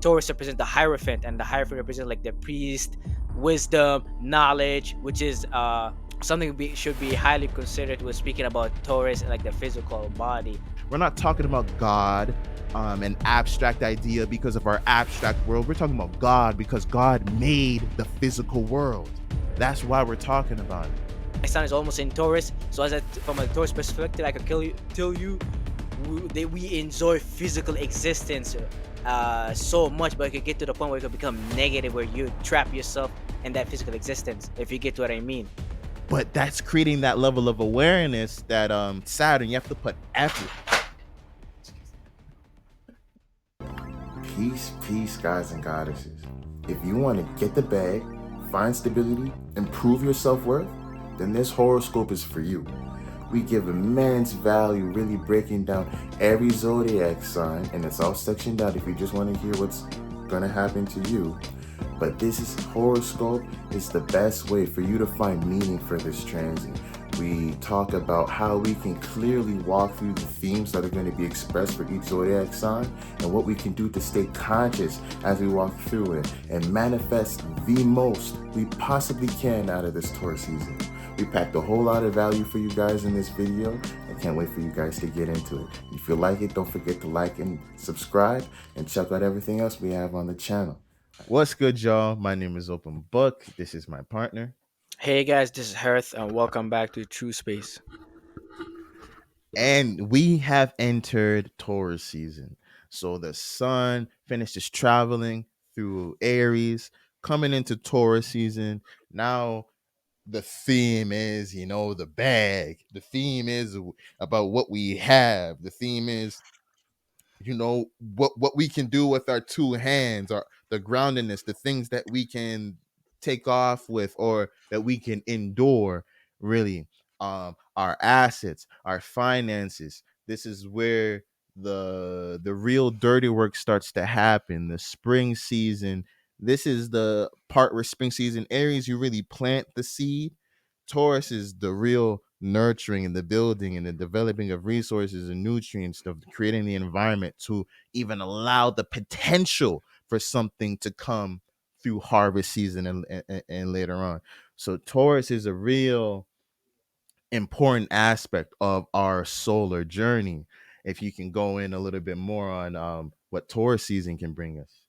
Taurus represents the Hierophant, and the Hierophant represents like the priest, wisdom, knowledge, which is something should be highly considered when speaking about Taurus and like the physical body. We're not talking about God, an abstract idea because of our abstract world. We're talking about God because God made the physical world. That's why we're talking about it. My sun is almost in Taurus, so from a Taurus perspective, I can tell you that we enjoy physical existence so much, but it could get to the point where it could become negative, where you trap yourself in that physical existence. If you get what I mean. But that's creating that level of awareness that Saturn, you have to put effort. Peace, guys and goddesses. If you want to get the bag, find stability, improve your self-worth, then this horoscope is for you. We give immense value really breaking down every zodiac sign, and it's all sectioned out if you just want to hear what's going to happen to you. But this horoscope is the best way for you to find meaning for this transit. We talk about how we can clearly walk through the themes that are going to be expressed for each zodiac sign and what we can do to stay conscious as we walk through it and manifest the most we possibly can out of this Taurus season. We packed a whole lot of value for you guys in this video. I can't wait for you guys to get into it. If you like it, don't forget to like and subscribe and check out everything else we have on the channel. What's good, y'all? My name is Open Book. This is my partner. Hey guys, this is Hearth, and welcome back to True Space. And we have entered Taurus season. So the sun finishes traveling through Aries, coming into Taurus season. Now the theme is, the bag. The theme is about what we have. The theme is, what we can do with our two hands, or the groundedness, the things that we can take off with or that we can endure, really. Our assets, our finances. This is where the real dirty work starts to happen. The spring season. This is the part where spring season, Aries, you really plant the seed. Taurus is the real nurturing and the building and the developing of resources and nutrients, of creating the environment to even allow the potential for something to come through harvest season and later on. So Taurus is a real important aspect of our solar journey. If you can go in a little bit more on what Taurus season can bring us.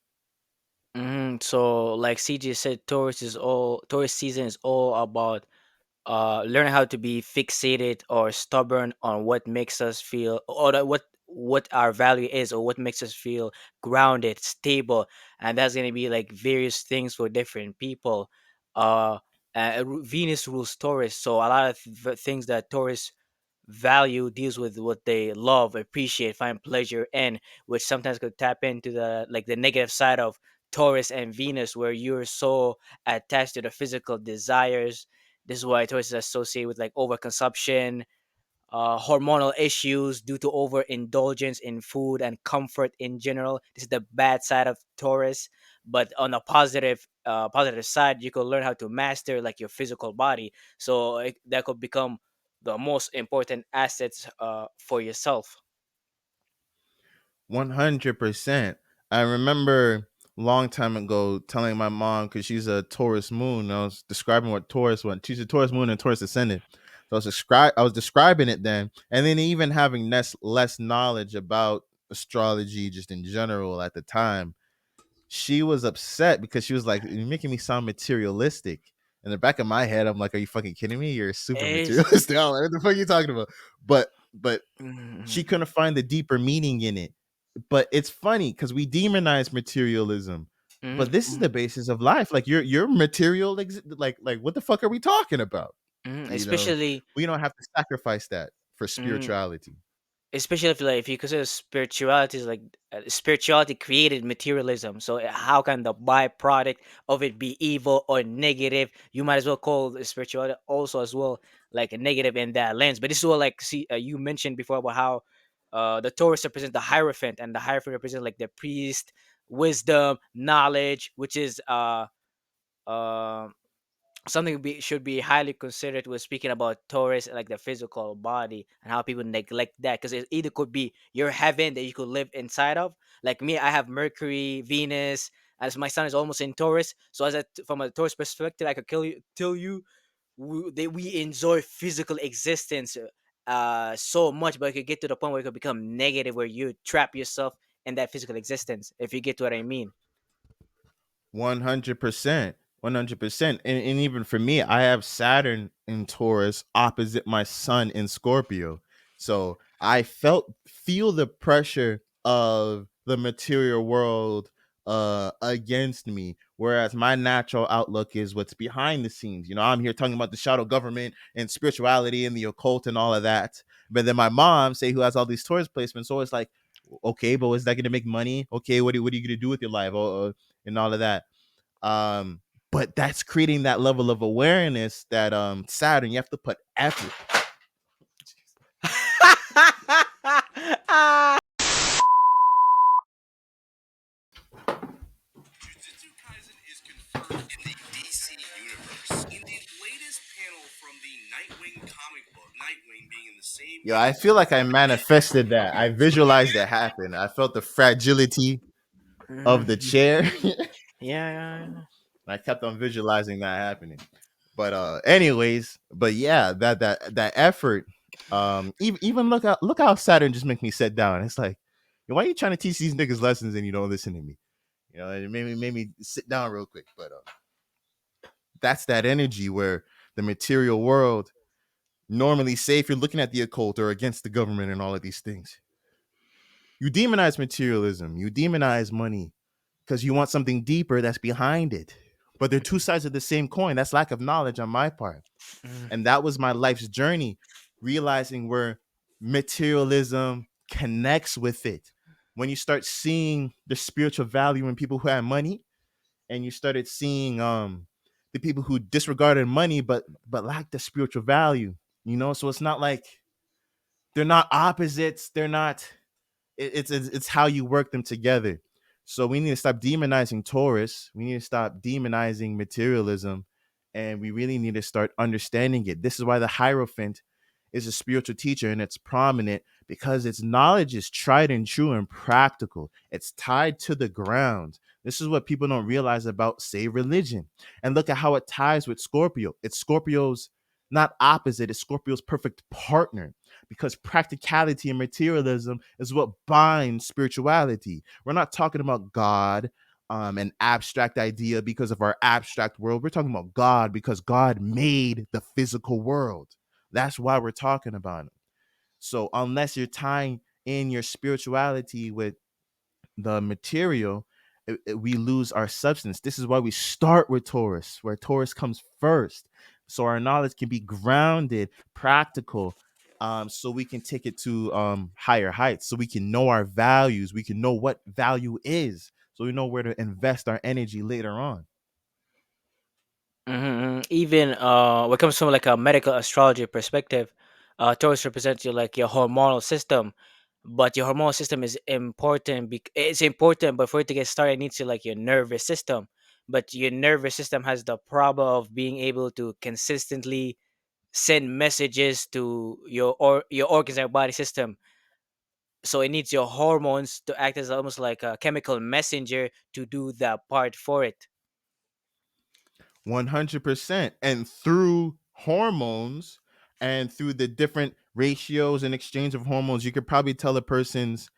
So, like CJ said, Taurus season is all about learning how to be fixated or stubborn on what makes us feel, or what our value is, or what makes us feel grounded, stable. And that's going to be like various things for different people. uh Venus rules Taurus, so a lot of things that Taurus value deals with what they love, appreciate, find pleasure in, which sometimes could tap into the negative side of Taurus and Venus, where you're so attached to the physical desires. This is why Taurus is associated with like overconsumption, hormonal issues due to overindulgence in food and comfort in general. This is the bad side of Taurus. But on a positive side, you could learn how to master like your physical body, so that could become the most important assets for yourself. 100%. I remember long time ago telling my mom, because she's a Taurus moon. I was describing what Taurus was. She's a Taurus moon and Taurus ascendant. So I was describing it then, and then even having less knowledge about astrology just in general at the time. She was upset because she was like, "You're making me sound materialistic." In the back of my head, I'm like, "Are you fucking kidding me? You're super It's, materialistic." I'm like, what the fuck are you talking about? But she Mhm, couldn't find the deeper meaning in it. But it's funny because we demonize materialism, mhm, but this is mhm, the basis of life. Like your material, like what the fuck are we talking about? mhm. You know, Especially. we don't have to sacrifice that for Mhm. spirituality. Especially if you consider spirituality is like spirituality created materialism, so how can the byproduct of it be evil or negative? You might as well call the spirituality also as well like a negative in that lens. But this is what, like, see, you mentioned before about how the Taurus represents the Hierophant, and the Hierophant represents like the priest, wisdom, knowledge, which is uh something should be highly considered when speaking about Taurus, like the physical body, and how people neglect that, because it either could be your heaven that you could live inside of. Like me, I have Mercury, Venus, as my son is almost in Taurus. So from a Taurus perspective, I could tell you we enjoy physical existence so much, but it could get to the point where it could become negative, where you trap yourself in that physical existence. If you get what I mean. 100%. 100%. And even for me, I have Saturn in Taurus opposite my sun in Scorpio. So I feel the pressure of the material world against me, whereas my natural outlook is what's behind the scenes. I'm here talking about the shadow government and spirituality and the occult and all of that. But then my mom, say, who has all these Taurus placements, so it's like, okay, but is that going to make money? Okay, what are you going to do with your life? And all of that. um but that's creating that level of awareness that Saturn, you have to put effort. Jujutsu Kaisen is confirmed in the DC universe. In the latest panel from the Nightwing comic book, Nightwing being in the same Yo, I feel like I manifested that. I visualized it happen. I felt the fragility of the Mhm. chair. Yeah, yeah, yeah. I kept on visualizing that happening. But anyways, but yeah, that effort. Even look how Saturn just make me sit down. It's like, why are you trying to teach these niggas lessons and you don't listen to me? It made me sit down real quick. But that's that energy where the material world normally, say if you're looking at the occult or against the government and all of these things, you demonize materialism, you demonize money because you want something deeper that's behind it. But they're two sides of the same coin. That's lack of knowledge on my part. Mhm. And that was my life's journey, realizing where materialism connects with it. When you start seeing the spiritual value in people who have money, and you started seeing the people who disregarded money but lacked the spiritual value. So it's not like they're not opposites. They're not. It's how you work them together. So we need to stop demonizing Taurus. We need to stop demonizing materialism, and we really need to start understanding it. This is why the Hierophant is a spiritual teacher, and it's prominent because its knowledge is tried and true and practical. It's tied to the ground. This is what people don't realize about, say, religion. And look at how it ties with Scorpio. It's Scorpio's not opposite, it's Scorpio's perfect partner, because practicality and materialism is what binds spirituality. We're not talking about God, an abstract idea because of our abstract world. We're talking about God because God made the physical world. That's why we're talking about it. So unless you're tying in your spirituality with the material, we lose our substance. This is why we start with Taurus, where Taurus comes first. So our knowledge can be grounded, practical, so we can take it to higher heights, so we can know our values, we can know what value is, so we know where to invest our energy later on. Even what comes from like a medical astrology perspective, Taurus represents you like your hormonal system, but your hormonal system is important. It's important, but for it to get started, it needs to like your nervous system. But your nervous system has the problem of being able to consistently send messages to your organs and body system. So it needs your hormones to act as almost like a chemical messenger to do that part for it. 100%. And through hormones and through the different ratios and exchange of hormones, you could probably tell a person's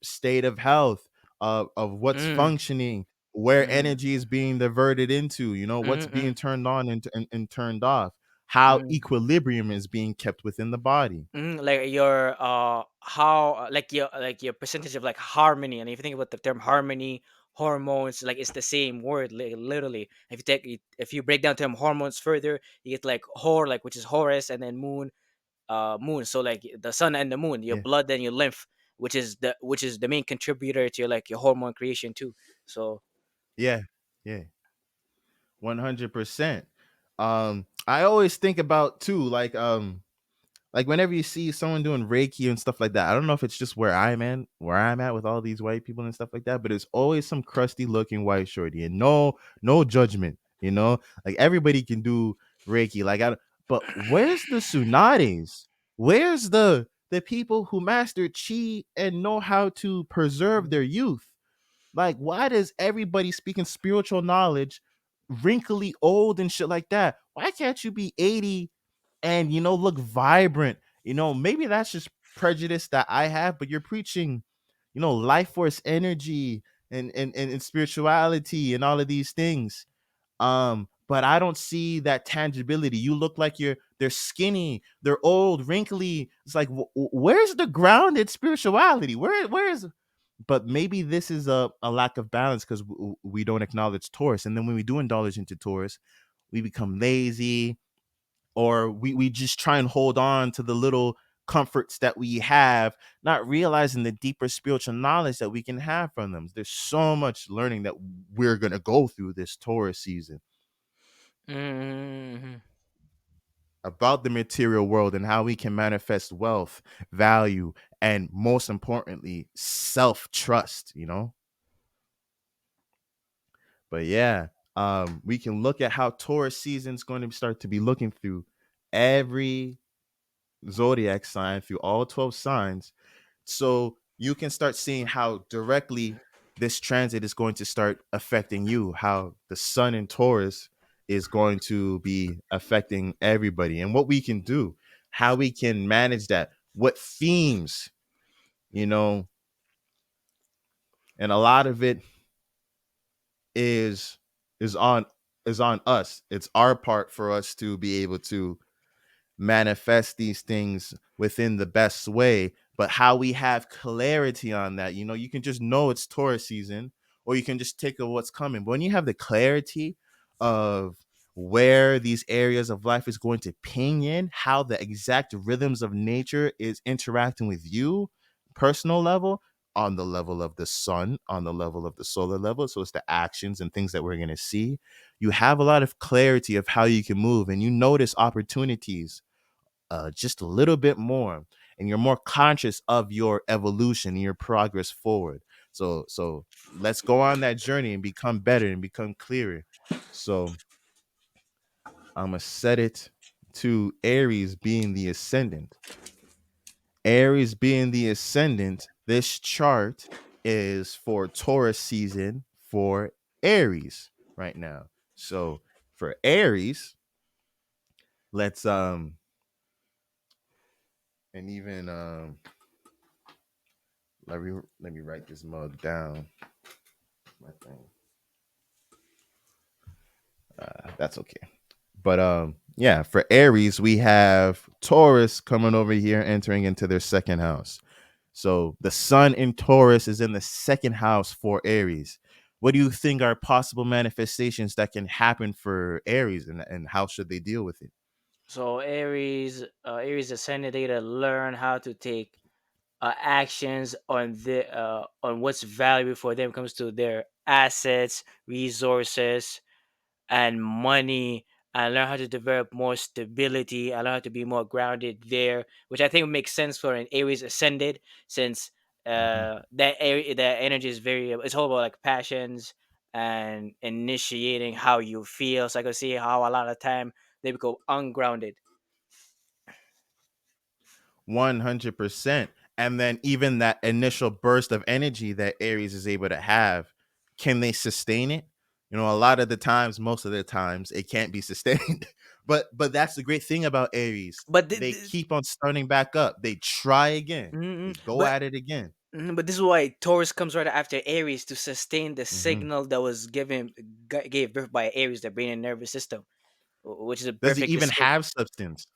state of health, of what's Mm, functioning, where mm, energy is being diverted into, what's mm, being mm, turned on and turned off, how mm. equilibrium is being kept within the body. Like your how like your percentage of like harmony, and if you think about the term harmony, hormones, like it's the same word, literally. If if you break down term hormones further, you get like like, which is Horus, and then moon. So like the sun and the moon, your Yeah. blood and your lymph, which is the main contributor to like your hormone creation too. So Yeah. Yeah. 100%. I always think about too, like whenever you see someone doing Reiki and stuff like that, I don't know if it's just where I'm at with all these white people and stuff like that, but it's always some crusty looking white shorty, and no judgment. Like everybody can do Reiki. But where's the Tsunades? Where's the people who master chi and know how to preserve their youth? Like, why does everybody speaking spiritual knowledge wrinkly old and shit like that? Why can't you be 80 and look vibrant? Maybe that's just prejudice that I have, but you're preaching, life force energy and spirituality and all of these things. But I don't see that tangibility. You look like they're skinny, they're old, wrinkly. It's like, where's the grounded spirituality? Where is but maybe this is a lack of balance because we don't acknowledge Taurus. And then when we do indulge into Taurus, we become lazy, or we just try and hold on to the little comforts that we have, not realizing the deeper spiritual knowledge that we can have from them. There's so much learning that we're going to go through this Taurus season Hmm. about the material world and how we can manifest wealth, value, and most importantly, self-trust. But yeah, we can look at how Taurus season is going to start to be looking through every zodiac sign, through all 12 signs. So you can start seeing how directly this transit is going to start affecting you, how the sun in Taurus is going to be affecting everybody, and what we can do, how we can manage that, what themes, you know, and a lot of it is is on is on us. It's our part for us to be able to manifest these things within the best way. But how we have clarity on that, you can just know it's Taurus season, or you can just take of what's coming. But when you have the clarity of where these areas of life is going to ping in, how the exact rhythms of nature is interacting with you, personal level, on the level of the sun, on the level of the solar level. So it's the actions and things that we're going to see. You have a lot of clarity of how you can move, and you notice opportunities just a little bit more, and you're more conscious of your evolution and your progress forward. So let's go on that journey and become better and become clearer. So I'm gonna set it to Aries being the ascendant. Aries being the ascendant, this chart is for Taurus season for Aries right now. So for Aries, let's and even let me write this mug down. My thing. That's okay. But yeah, for Aries, we have Taurus coming over here, entering into their second house. So the sun in Taurus is in the second house for Aries. What do you think are possible manifestations that can happen for Aries, and how should they deal with it? So Aries ascended, they to learn how to take actions on what's valuable for them comes to their assets, resources, and money, and learn how to develop more stability and learn how to be more grounded there, which I think makes sense for an Aries ascended, since Mhm. that energy is very, it's all about like passions and initiating how you feel. So I can see how a lot of time they become ungrounded. 100%. And then even that initial burst of energy that Aries is able to have, can they sustain it? A lot of the times, most of the times, it can't be sustained. But that's the great thing about Aries. But They keep on starting back up. They try again. They go but at it again. but this is why Taurus comes right after Aries to sustain the Mhm. signal that was gave birth by Aries, the brain and nervous system, which is a Does it perfect even escape. have substance?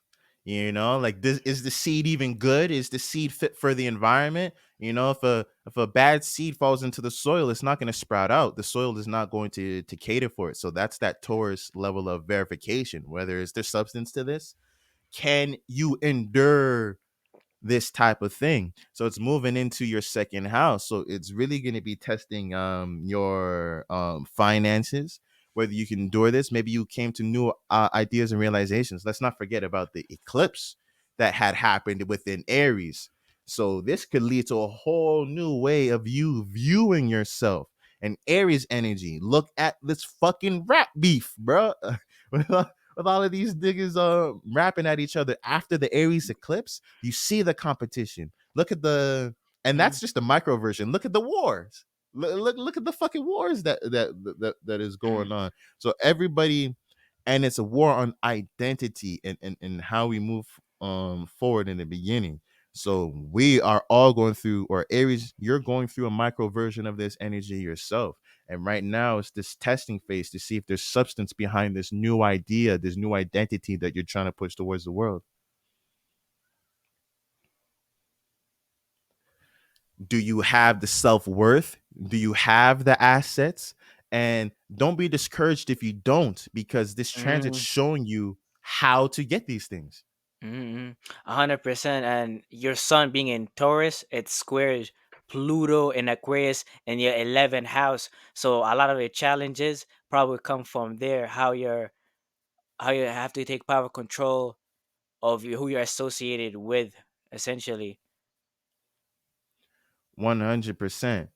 Like, this is the seed even good? Is the seed fit for the environment? If a bad seed falls into the soil, it's not going to sprout out. The soil is not going to cater for it. So that's that Taurus level of verification. Whether is there substance to this? Can you endure this type of thing? So it's moving into your second house, so it's really going to be testing your finances, whether you can endure this. Maybe you came to new ideas and realizations. Let's not forget about the eclipse that had happened within Aries. So this could lead to a whole new way of you viewing yourself And Aries energy, look at this fucking rap beef, bro. With all of these niggas rapping at each other after the Aries eclipse, you see the competition. Look at the, and Mm, that's just the micro version. Look at the wars. Look at the fucking wars that is mm, going on. So everybody, and it's a war on identity and how we move forward in the beginning. So we are all going through, or Aries, you're going through a micro version of this energy yourself. And right now it's this testing phase to see if there's substance behind this new idea, this new identity that you're trying to push towards the world. Do you have the self-worth? Do you have the assets? And don't be discouraged if you don't, because this transit's mm, showing you how to get these things. mm, 100%. And your sun being in Taurus, it squares Pluto in Aquarius in your 11th house. So a lot of the challenges probably come from there. How you have to take power control of who you're associated with, essentially. 100%.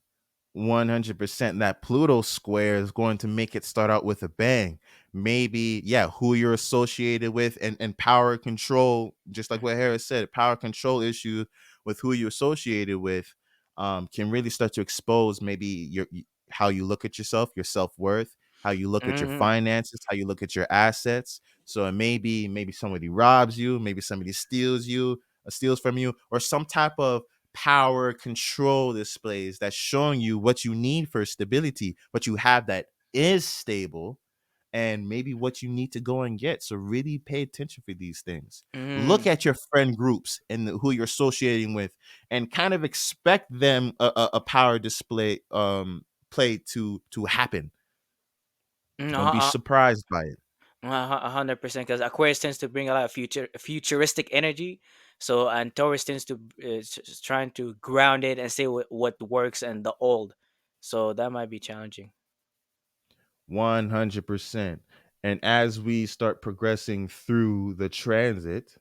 100%. That Pluto square is going to make it start out with a bang. Maybe, yeah, who you're associated with, and power control, just like what Harris said, power control issue with who you're associated with can really start to expose maybe how you look at yourself, your self-worth, how you look at your Mm-hmm. finances, how you look at your assets. So it maybe somebody robs you, maybe somebody steals from you, or some type of power control displays that's showing you what you need for stability, what you have that is stable, and maybe what you need to go and get. So really pay attention for these things. Mm-hmm. Look at your friend groups and who you're associating with, and kind of expect them a power display play to happen. Don't be Mm, surprised by it. 100%, because Aquarius tends to bring a lot of futuristic energy. So and Taurus tends to trying to ground it and say what works and the old. So that might be challenging. 100%. And as we start progressing through the transit,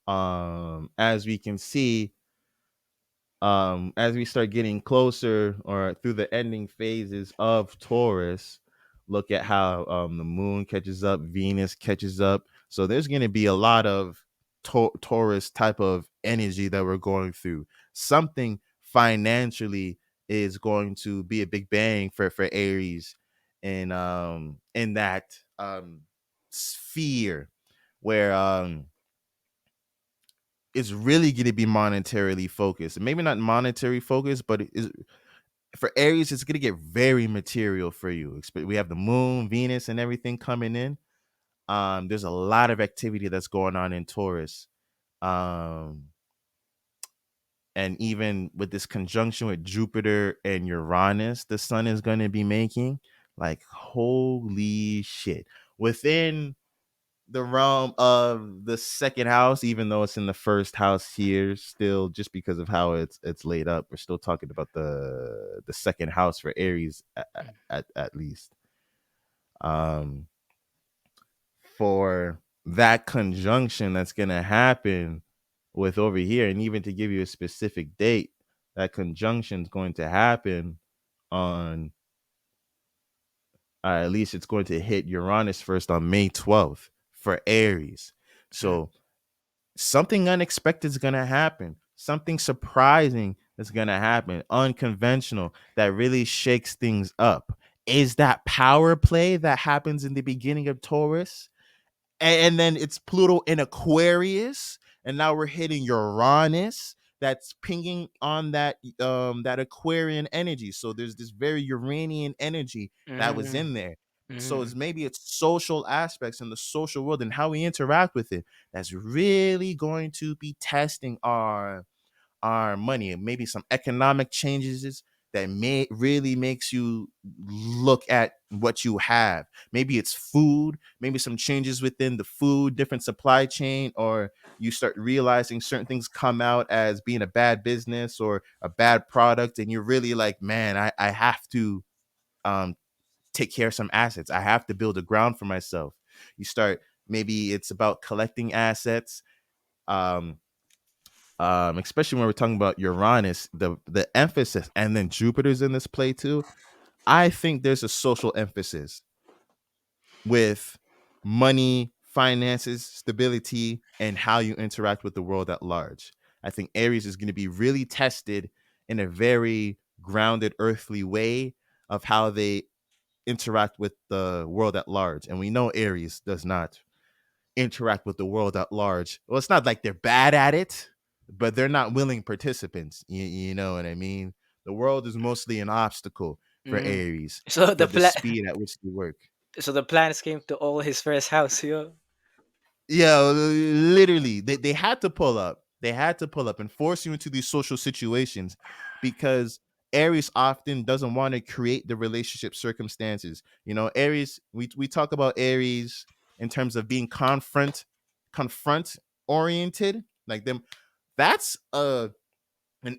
as we can see, as we start getting closer or through the ending phases of Taurus, look at how the moon catches up, Venus catches up. So there's going to be a lot of Taurus type of energy that we're going through. Something financially is going to be a big bang for Aries, in that sphere where it's really going to be monetarily focused. Maybe not monetary focused, but it is, for Aries, it's going to get very material for you. We have the moon, Venus, and everything coming in. There's a lot of activity that's going on in Taurus. Um, and even with this conjunction with Jupiter and Uranus, the sun is going to be making, like, holy shit. Within the realm of the second house, even though it's in the first house here, still, just because of how it's laid up, we're still talking about the second house for Aries at least. Um, for that conjunction that's gonna happen with over here, and even to give you a specific date, that conjunction is going to happen on, at least it's going to hit Uranus first on May 12th for Aries. Mm, So something unexpected is going to happen. Something surprising is going to happen. Unconventional that really shakes things up. Is that power play that happens in the beginning of Taurus? And then it's Pluto in Aquarius, and now we're hitting Uranus that's pinging on that Aquarian energy. So there's this very Uranian energy that was mm, in there. So mm, it's maybe it's social aspects in the social world and how we interact with it that's really going to be testing our money, and maybe some economic changes that may really makes you look at what you have. Maybe it's food, maybe some changes within the food, different supply chain, or you start realizing certain things come out as being a bad business or a bad product, and you're really like, man, I have to um take care of some assets. I have to build a ground for myself. You start, maybe it's about collecting assets. Um, Especially when we're talking about Uranus, the emphasis, and then Jupiter's in this play too. I think there's a social emphasis with money, finances, stability, and how you interact with the world at large. I think Aries is going to be really tested in a very grounded, earthly way of how they interact with the world at large. And we know Aries does not interact with the world at large. Well, it's not like they're bad at it, but they're not willing participants. You know what I mean? The world is mostly an obstacle for Mm. Aries, So the speed at which they work. the plans came to all his first house, yo. Yeah, literally, they had to pull up. They had to pull up and force you into these social situations because Aries often doesn't want to create the relationship circumstances. You know, Aries, we talk about Aries in terms of being confront oriented, like them. That's an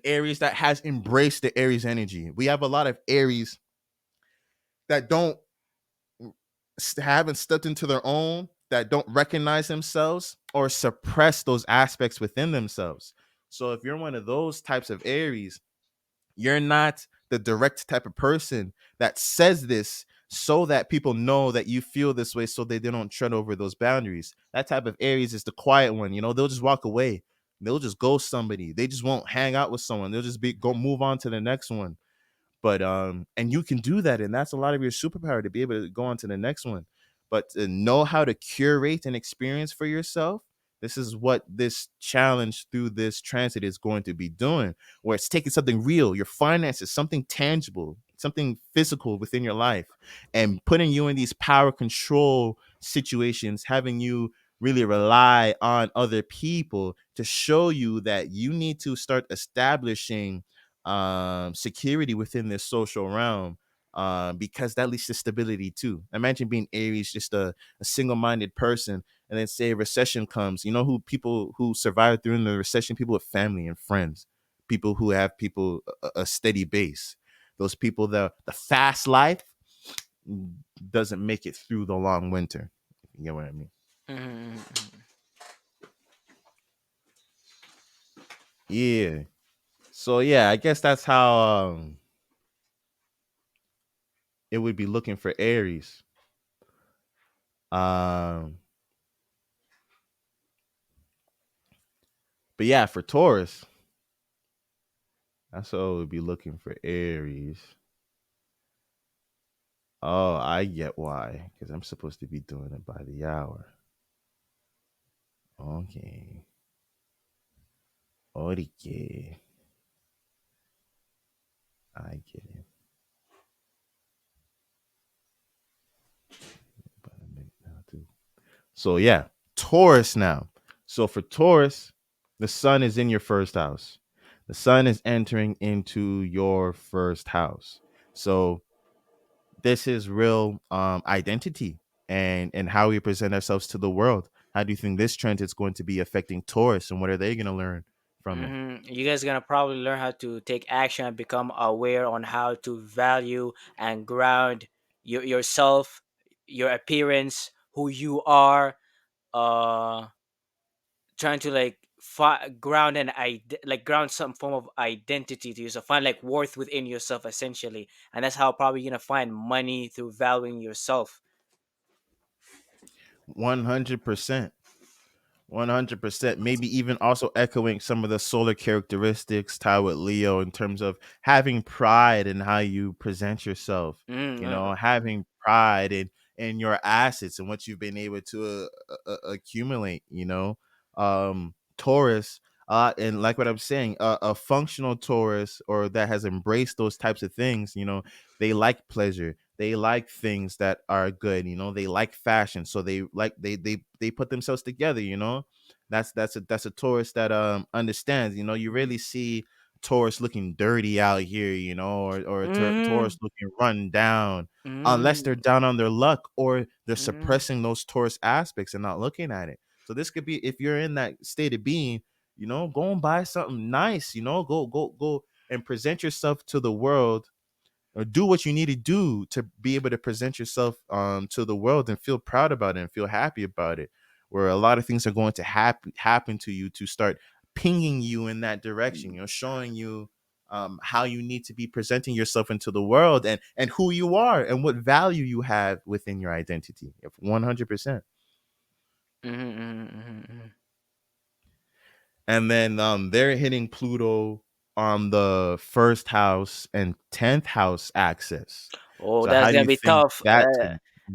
Aries that has embraced the Aries energy. We have a lot of Aries that don't haven't stepped into their own, that don't recognize themselves or suppress those aspects within themselves. So if you're one of those types of Aries, you're not the direct type of person that says this so that people know that you feel this way so they don't tread over those boundaries. That type of Aries is the quiet one. You know, they'll just walk away. They'll just ghost somebody. They just won't hang out with someone. They'll just be go move on to the next one. But and you can do that, and that's a lot of your superpower to be able to go on to the next one. But to know how to curate an experience for yourself, this is what this challenge through this transit is going to be doing, where it's taking something real, your finances, something tangible, something physical within your life, and putting you in these power control situations, having you really rely on other people to show you that you need to start establishing security within this social realm, because that leads to stability too. Imagine being Aries, just a single-minded person, and then say a recession comes. You know who people who survive during the recession? People with family and friends, people who have people a steady base. Those people, the fast life doesn't make it through the long winter. You get what I mean? Mm. Yeah. So yeah, I guess that's how it would be looking for Aries. Um, but yeah, for Taurus, that's what I would be looking for Aries. Oh, I get why. Because I'm supposed to be doing it by the hour. Okay. Okay. I get it. But I make now too. So yeah, Taurus now. So for Taurus, the sun is in your first house. The sun is entering into your first house. So this is real identity and how we present ourselves to the world. How do you think this trend is going to be affecting Taurus, and what are they going to learn from it? You guys gonna probably learn how to take action and become aware on how to value and ground yourself, your appearance, who you are. Uh, Trying to like ground like ground some form of identity to yourself, find like worth within yourself essentially, and that's how probably you're gonna find money through valuing yourself. 100%. 100%. Maybe even also echoing some of the solar characteristics tied with Leo in terms of having pride in how you present yourself, Mm, you know, having pride in your assets and what you've been able to accumulate, you know. Taurus, and like what I'm saying, a functional Taurus or that has embraced those types of things, you know, they like pleasure. They like things that are good, you know. They like fashion, so they like they put themselves together, you know. That's a Taurus that understands. You know, you really see Taurus looking dirty out here, you know, or mm, Taurus looking run down, unless they're mm, down on their luck or they're mm, suppressing those Taurus aspects and not looking at it. So this could be, if you're in that state of being, you know, go and buy something nice, you know, go and present yourself to the world, or do what you need to do to be able to present yourself to the world and feel proud about it and feel happy about it, where a lot of things are going to happen to you to start pinging you in that direction, you know, showing you how you need to be presenting yourself into the world, and who you are and what value you have within your identity. If 100%. Mm-hmm. And then they're hitting Pluto on the first house and 10th house axis. Oh, So that's how do gonna you be think tough. that's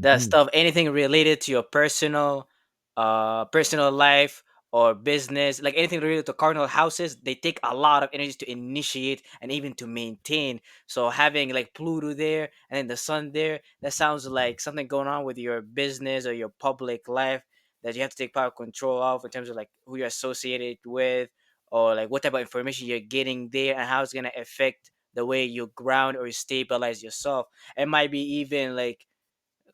That Mhm. stuff, anything related to your personal life or business, like anything related to cardinal houses, they take a lot of energy to initiate and even to maintain. So having like Pluto there and then the Sun there, that sounds like something going on with your business or your public life that you have to take power control of in terms of like who you're associated with or like what type of information you're getting there and how it's gonna affect the way you ground or stabilize yourself. It might be even like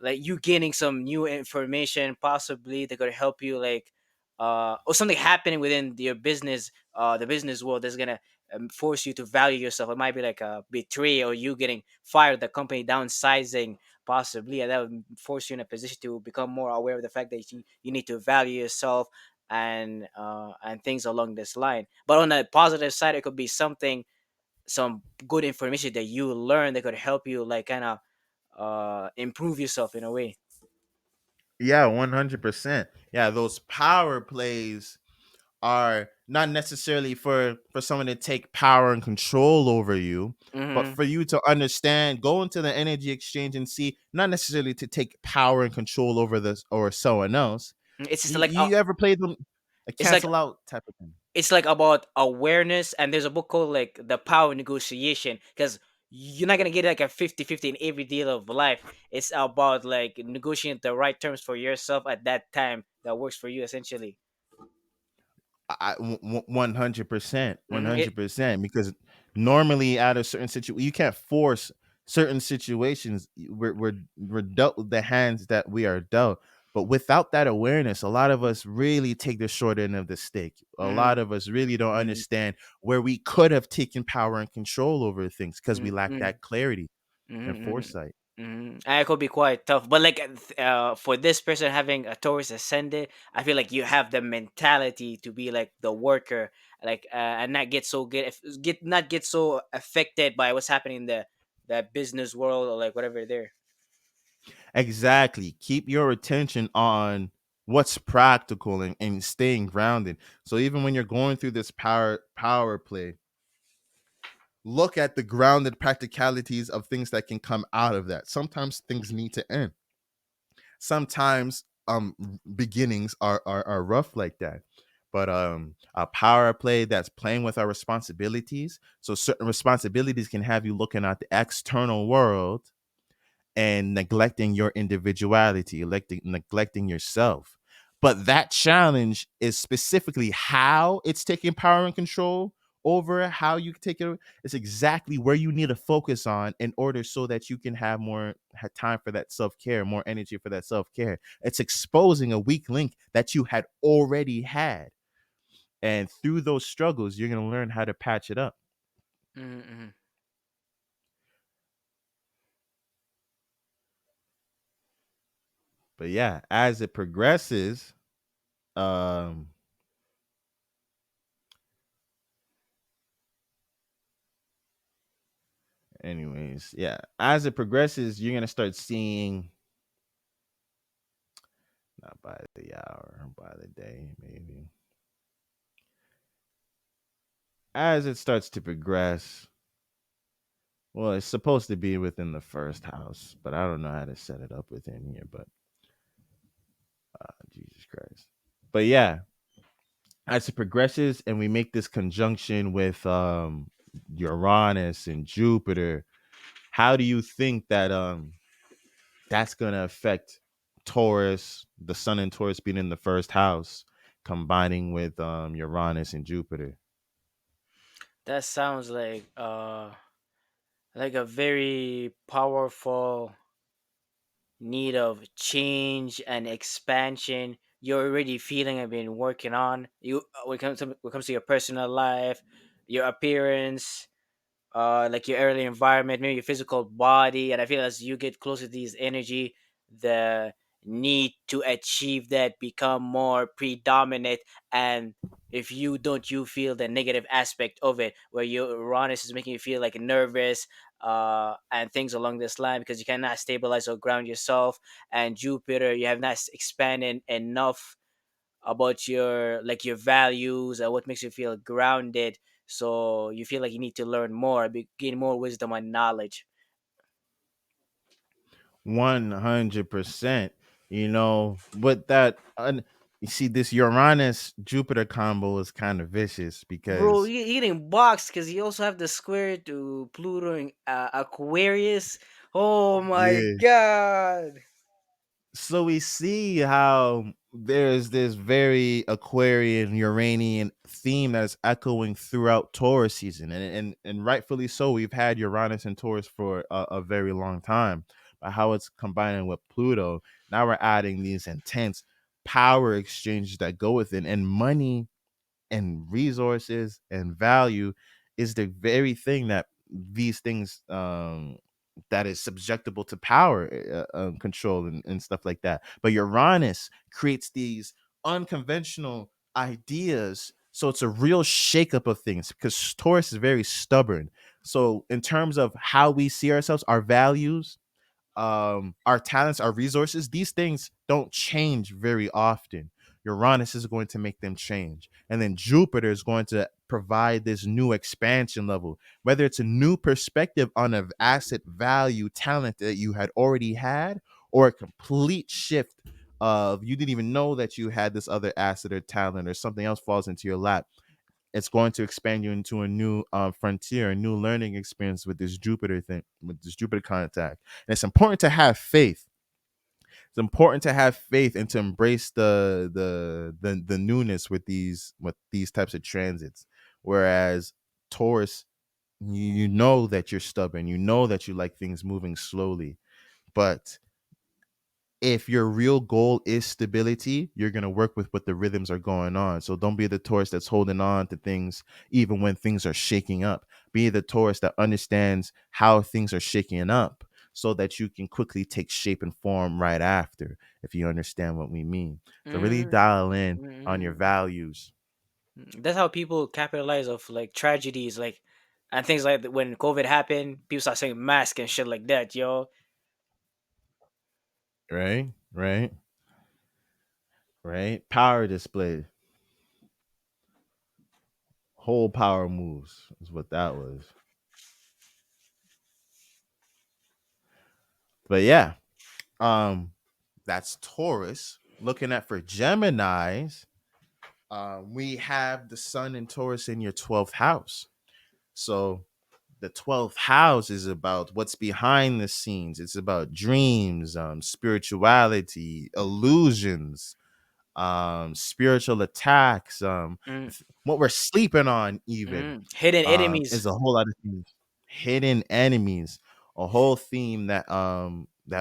you gaining some new information possibly that could help you like or something happening within your business, the business world that's gonna force you to value yourself. It might be like a betray or you getting fired, the company downsizing possibly, and that would force you in a position to become more aware of the fact that you need to value yourself and things along this line. But on the positive side, it could be something, some good information that you learn that could help you like kind of improve yourself in a way. Yeah, 100%. Yeah, those power plays are not necessarily for someone to take power and control over you, but Mm-hmm. for you to understand, go into the energy exchange and see, not necessarily to take power and control over this or someone else. It's just You, like you ever played them a it's like cancel out type of thing? it's like about awareness, and there's a book called like The Power of Negotiation, because you're not gonna get like a 50-50 in every deal of life. It's about like negotiating the right terms for yourself at that time that works for you essentially. 100%, It 100%. Because normally, out of certain situation, you can't force certain situations. We're dealt with the hands that we are dealt. But without that awareness, a lot of us really take the short end of the stick. A mm-hmm, lot of us really don't mm-hmm, understand where we could have taken power and control over things because we lack mm-hmm, that clarity and mm-hmm. foresight. And it could be quite tough, but like for this person having a Taurus ascendant, I feel like you have the mentality to be like the worker, like and not get so get get not get so affected by what's happening in the business world or like whatever there. Exactly. Keep your attention on what's practical and staying grounded. So even when you're going through this power play, look at the grounded practicalities of things that can come out of that. Sometimes things need to end. Sometimes beginnings are rough like that. But a power play that's playing with our responsibilities. So certain responsibilities can have you looking at the external world and neglecting your individuality, neglecting yourself. But that challenge is specifically how it's taking power and control over how you take it. It's exactly where you need to focus on in order so that you can have more time for that self-care, more energy for that self-care. It's exposing a weak link that you had already had. And through those struggles, you're going to learn how to patch it up. Mm-hmm. But yeah, as it progresses, um anyways, yeah, as it progresses, you're gonna start seeing, not by the hour, by the day, maybe. As it starts to progress, well, it's supposed to be within the first house, but I don't know how to set it up within here. But Jesus Christ. But yeah, as it progresses, and we make this conjunction with Uranus and Jupiter, how do you think that that's going to affect Taurus, the sun in Taurus being in the first house, combining with Uranus and Jupiter? That sounds like a very powerful need of change and expansion you're already feeling and been working on. You when it comes to your personal life, your appearance, like your early environment, maybe your physical body. And I feel as you get closer to these energy, the need to achieve that, become more predominant. And if you don't, you feel the negative aspect of it, where your Uranus is making you feel like nervous, and things along this line, because you cannot stabilize or ground yourself. And Jupiter, you have not expanded enough about your, like, your values and what makes you feel grounded. So you feel like you need to learn more, gain more wisdom and knowledge. 100%. You know, but you see, this Uranus Jupiter combo is kind of vicious Bro, because you getting boxed because you also have the square to Pluto and Aquarius. Oh my yeah. god. So we see how there's this very Aquarian Uranian theme that is echoing throughout Taurus season, and rightfully so. We've had Uranus and Taurus for a very long time, but how it's combining with Pluto, now we're adding these intense power exchanges that go with it, and money and resources and value is the very thing that these things that is subjectable to power control and stuff like that. But Uranus creates these unconventional ideas, so it's a real shakeup of things because Taurus is very stubborn. So in terms of how we see ourselves, our values, our talents, our resources, these things don't change very often. Uranus is going to make them change, and then Jupiter is going to provide this new expansion level, whether it's a new perspective on an asset value talent that you had already had, or a complete shift of you didn't even know that you had this other asset or talent, or something else falls into your lap. It's going to expand you into a new frontier, a new learning experience with this Jupiter thing, with this Jupiter contact. And it's important to have faith. It's important to have faith and to embrace the newness with these types of transits. Whereas Taurus, you know that you're stubborn, you know that you like things moving slowly, but if your real goal is stability, you're going to work with what the rhythms are going on. So don't be the Taurus that's holding on to things even when things are shaking up. Be the Taurus that understands how things are shaking up so that you can quickly take shape and form right after, if you understand what we mean. So really Mm, dial in on your mm, values, that's how people capitalize of like tragedies, like, and things like that. When COVID happened, people start saying mask and shit like that, yo. right? Right? Right? Power display, whole power moves is what that was. But yeah, um that's Taurus. Looking at for Geminis, we have the Sun in Taurus in your 12th house. So the 12th house is about what's behind the scenes. It's about dreams, spirituality, illusions, spiritual attacks, Mm, what we're sleeping on, even hidden enemies. is a whole lot of things. Hidden enemies, a whole theme that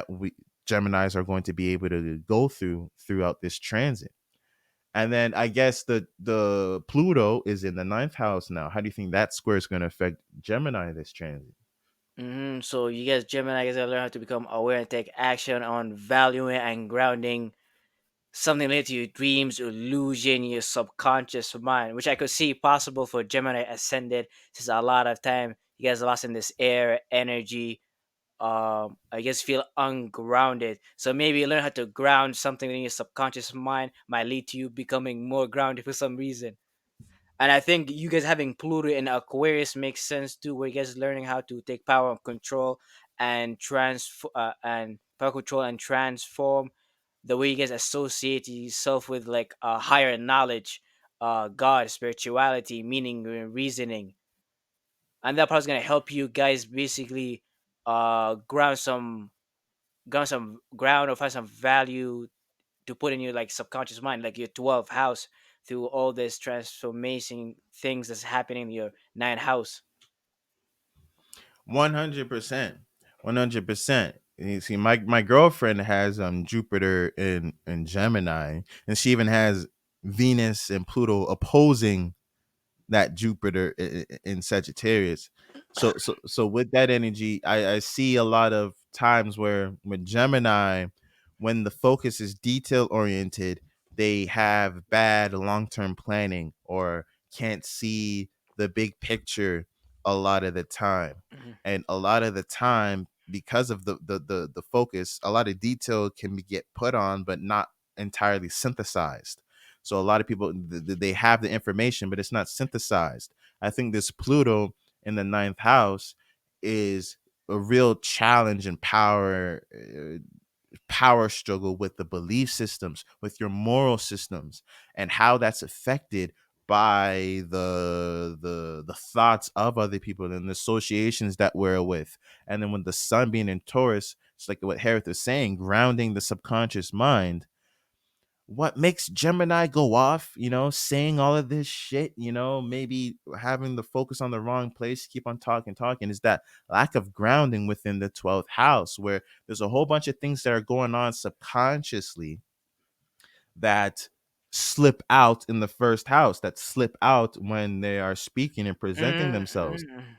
we Geminis are going to be able to go through throughout this transit. And then I guess the Pluto is in the ninth house now. How do you think that square is going to affect Gemini this transit? So you guys, Gemini, guys, gotta learn how to become aware and take action on valuing and grounding something related to your dreams, illusion, your subconscious mind, which I could see possible for Gemini ascended, since a lot of time you guys are lost in this air energy. I guess feel ungrounded. So maybe learn how to ground something in your subconscious mind might lead to you becoming more grounded for some reason. And I think you guys having Pluto in Aquarius makes sense too, where you guys learning how to take power and control and and power control and transform the way you guys associate yourself with like higher knowledge, God, spirituality, meaning, and reasoning. And that probably gonna help you guys basically ground some ground or find some value to put in your like subconscious mind, like your 12th house, through all this transformation things that's happening in your ninth house. 100%. 100%. You see, my girlfriend has Jupiter in Gemini, and she even has Venus and Pluto opposing that Jupiter in Sagittarius. So with that energy, I see a lot of times where with Gemini, when the focus is detail oriented, they have bad long term planning or can't see the big picture a lot of the time. Mhm. And a lot of the time, because of the focus, a lot of detail can be get put on, but not entirely synthesized. So a lot of people they have the information, but it's not synthesized. I think this Pluto in the ninth house is a real challenge and power struggle with the belief systems, with your moral systems, and how that's affected by the thoughts of other people and the associations that we're with. And then when the sun being in Taurus, it's like what Harith is saying, grounding the subconscious mind. What makes Gemini go off, saying all of this shit, maybe having the focus on the wrong place, keep on talking, is that lack of grounding within the 12th house, where there's a whole bunch of things that are going on subconsciously that slip out in the first house, that slip out when they are speaking and presenting themselves. Mhm.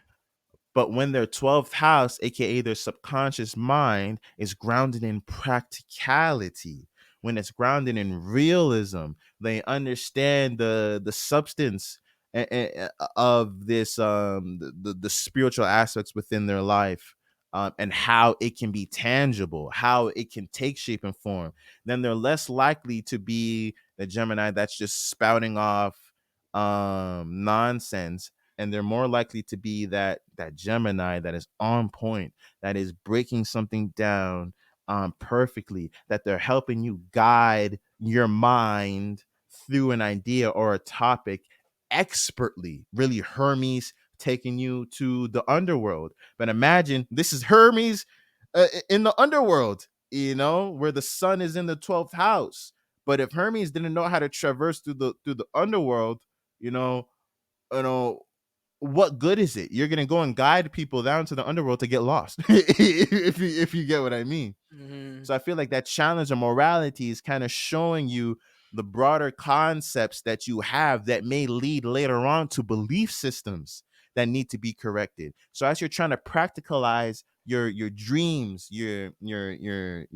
But when their 12th house, aka their subconscious mind, is grounded in practicality, when it's grounded in realism, they understand the substance of this the spiritual aspects within their life, and how it can be tangible, how it can take shape and form. Then they're less likely to be the Gemini that's just spouting off nonsense, and they're more likely to be that Gemini that is on point, that is breaking something down perfectly, that they're helping you guide your mind through an idea or a topic expertly. Really, Hermes taking you to the underworld. But imagine this is Hermes in the underworld, where the sun is in the 12th house. But if Hermes didn't know how to traverse through the underworld, you know, you know, what good is it? You're gonna go and guide people down to the underworld to get lost, if you get what I mean. Mhm. So I feel like that challenge of morality is kind of showing you the broader concepts that you have that may lead later on to belief systems that need to be corrected. So as you're trying to practicalize your dreams, your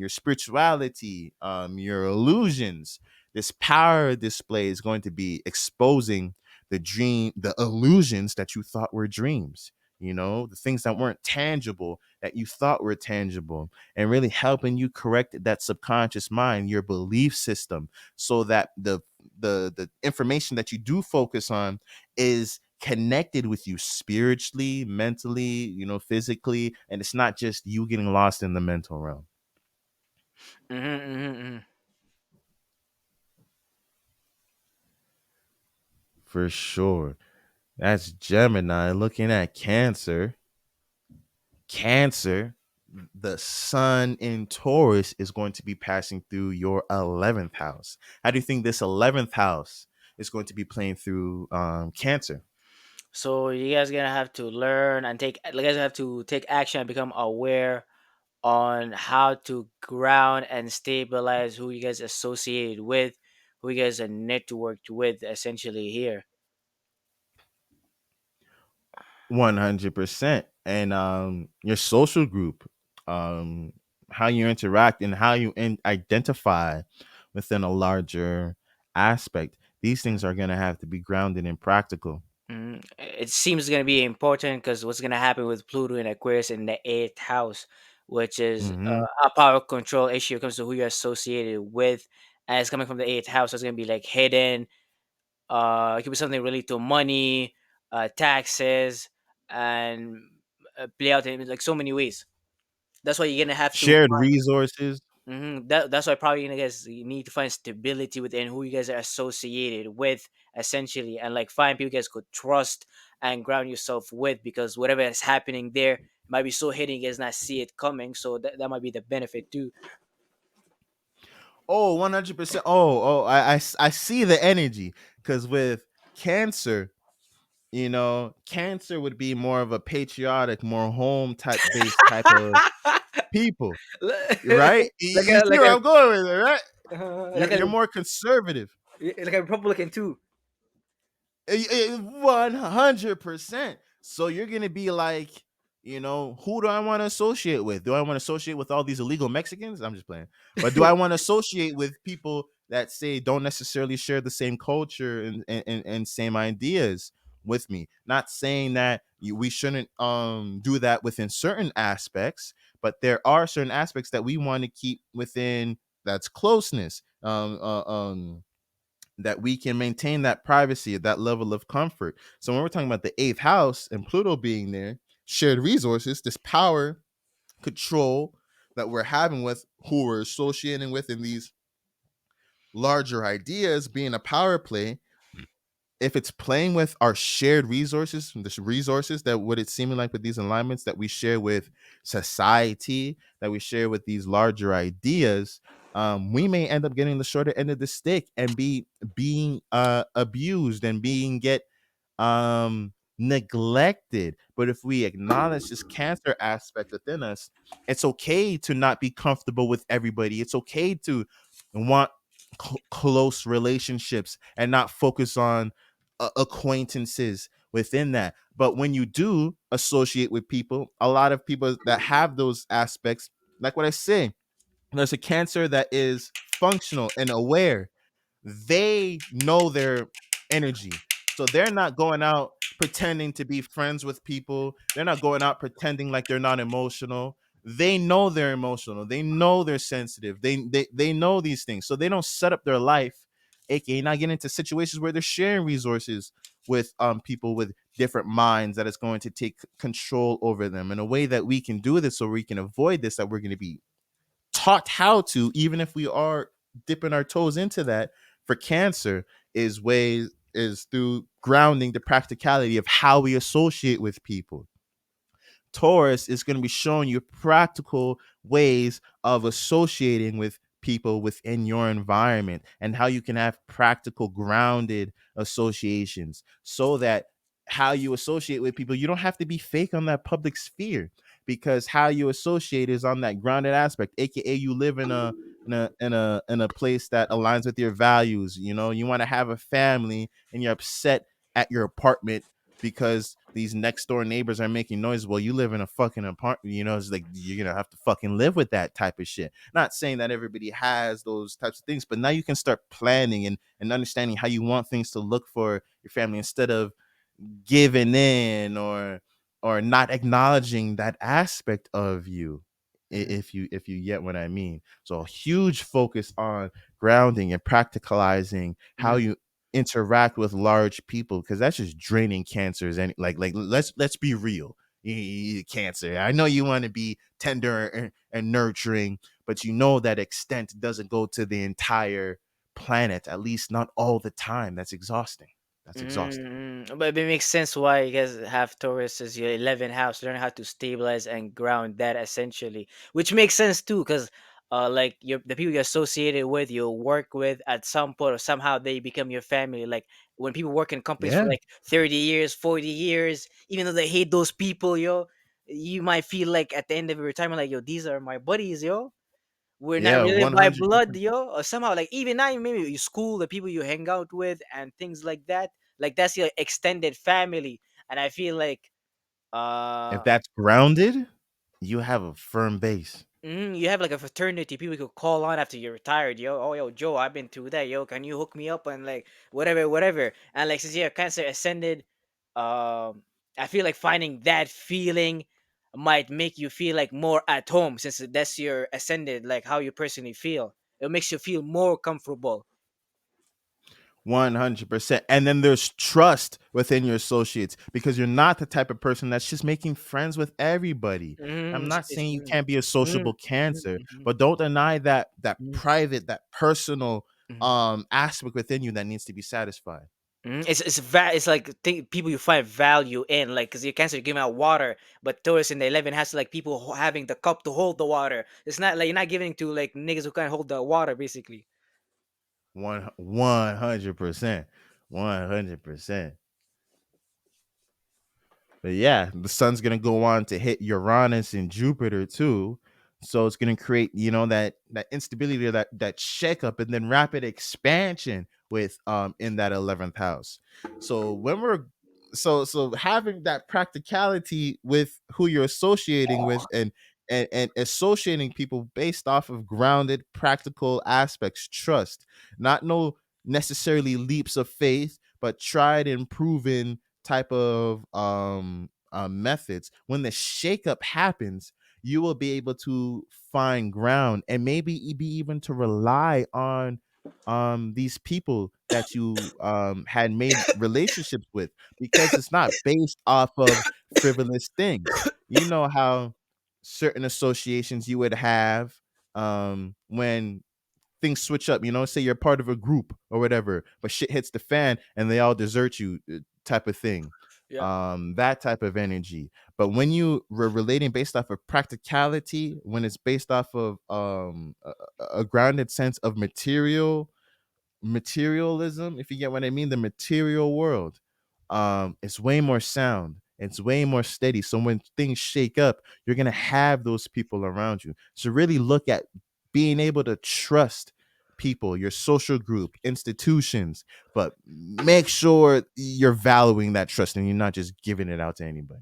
spirituality, your illusions, this power display is going to be exposing the illusions that you thought were dreams, the things that weren't tangible that you thought were tangible, and really helping you correct that subconscious mind, your belief system, so that the information that you do focus on is connected with you spiritually, mentally, physically, and it's not just you getting lost in the mental realm. Mhm. Mhm. For sure. That's Gemini. Looking at Cancer, the sun in Taurus is going to be passing through your 11th house. How do you think this 11th house is going to be playing through Cancer? So you guys gonna have to learn and take. You guys have to take action and become aware on how to ground and stabilize who you guys associated with, who you guys are networked with, essentially here. 100%. And your social group, um, how you interact and how you identify within a larger aspect. These things are going to have to be grounded and practical. It seems going to be important because what's going to happen with Pluto and Aquarius in the eighth house, which is Hmm. a power control issue. It comes to who you're associated with, and it's coming from the eighth house. So it's going to be like hidden. It could be something related to money, taxes, and play out in like so many ways. That's why you're gonna have to. Shared resources. That's why probably you guys you need to find stability within who you guys are associated with, essentially, and like find people you guys could trust and ground yourself with, because whatever is happening there might be so hidden you guys not see it coming. So that might be the benefit too. Oh, 100%. I see the energy, because with Cancer, Cancer would be more of a patriotic, more home type based type of people, right? You see where I'm going with it, right? Like You're more conservative. a Republican too. 100%. So you're gonna be like, who do I want to associate with? Do I want to associate with all these illegal Mexicans? I'm just playing. But do I want to associate with people that say don't necessarily share the same culture and same ideas with me? Not saying that we shouldn't do that within certain aspects, but there are certain aspects that we want to keep within that's closeness. That we can maintain that privacy, that level of comfort. So when we're talking about the eighth house and Pluto being there, shared resources, this power, control that we're having with who we're associating with in these larger ideas being a power play, if it's playing with our shared resources, the resources that what it's seeming like with these alignments that we share with society, that we share with these larger ideas, we may end up getting the shorter end of the stick and being abused and being get neglected. But if we acknowledge this cancer aspect within us, it's okay to not be comfortable with everybody. It's okay to want close relationships and not focus on acquaintances within that. But when you do associate with people, a lot of people that have those aspects, like what I say, there's a cancer that is functional and aware. They know their energy. So they're not going out pretending to be friends with people. They're not going out pretending like they're not emotional. They know they're emotional. They know they're sensitive. They know these things. So they don't set up their life, aka not get into situations where they're sharing resources with people with different minds that is going to take control over them in a way that we can do this so we can avoid this, that we're going to be taught how to, even if we are dipping our toes into that for cancer, is through grounding the practicality of how we associate with people. Taurus is going to be showing you practical ways of associating with people within your environment and how you can have practical, grounded associations so that how you associate with people, you don't have to be fake on that public sphere, because how you associate is on that grounded aspect, aka you live in a place that aligns with your values. You want to have a family and you're upset at your apartment because these next door neighbors are making noise. Well, you live in a fucking apartment, it's like you're gonna have to fucking live with that type of shit. Not saying that everybody has those types of things, but now you can start planning and understanding how you want things to look for your family, instead of giving in or not acknowledging that aspect of you. If you get what I mean. So a huge focus on grounding and practicalizing how Mhm. you interact with large people, because that's just draining cancers. And like let's be real. Cancer, I know you want to be tender and nurturing, but that extent doesn't go to the entire planet, at least not all the time. That's exhausting. That's exhausting. But it makes sense why you guys have Taurus as your 11th house. Learn how to stabilize and ground that essentially, which makes sense too, because like the people you associated with, you work with at some point or somehow they become your family. Like when people work in companies for Yeah. like 30 years, 40 years, even though they hate those people, yo, you might feel like at the end of your retirement, like yo, these are my buddies, yo. We're not Yeah, related by 100%. blood, yo, or somehow like even now maybe you school the people you hang out with and things like that, like that's your extended family. And I feel like If uh that's grounded, you have a firm base. you have like a fraternity people you could call on after you're retired, yo. Oh yo, Joe, I've been through that, yo, can you hook me up and like whatever, whatever. And like since you're cancer ascended, I feel like finding that feeling might make you feel like more at home since that's your ascended, like how you personally feel. It makes you feel more comfortable. 100%. And then there's trust within your associates, because you're not the type of person that's just making friends with everybody. I'm not saying you can't be a Mm, sociable mhm, cancer, mhm, but don't deny that mhm, private, that personal mhm, aspect within you that needs to be satisfied. it's like people you find value in, like because your cancer giving out water, but Taurus in the 11 has like people having the cup to hold the water. It's not like you're not giving to like niggas who can't hold the water, basically. 100%. 100%. But yeah, the sun's gonna go on to hit Uranus and Jupiter too. So it's gonna create, that instability, or that shakeup, and then rapid expansion with in that 11th house. So when we're so having that practicality with who you're associating with, and associating people based off of grounded practical aspects, trust, not no necessarily leaps of faith, but tried and proven type of methods. When the shakeup happens, you will be able to find ground, and maybe be even to rely on these people that you had made relationships with, because it's not based off of frivolous things. You know how certain associations you would have when things switch up, say you're part of a group or whatever, but shit hits the fan and they all desert you, type of thing. Yeah. That type of energy. But when you were relating based off of practicality, when it's based off of a grounded sense of materialism, if you get what I mean, the material world, it's way more sound, it's way more steady. So when things shake up, you're gonna have those people around you. So really look at being able to trust people, your social group, institutions, but make sure you're valuing that trust and you're not just giving it out to anybody.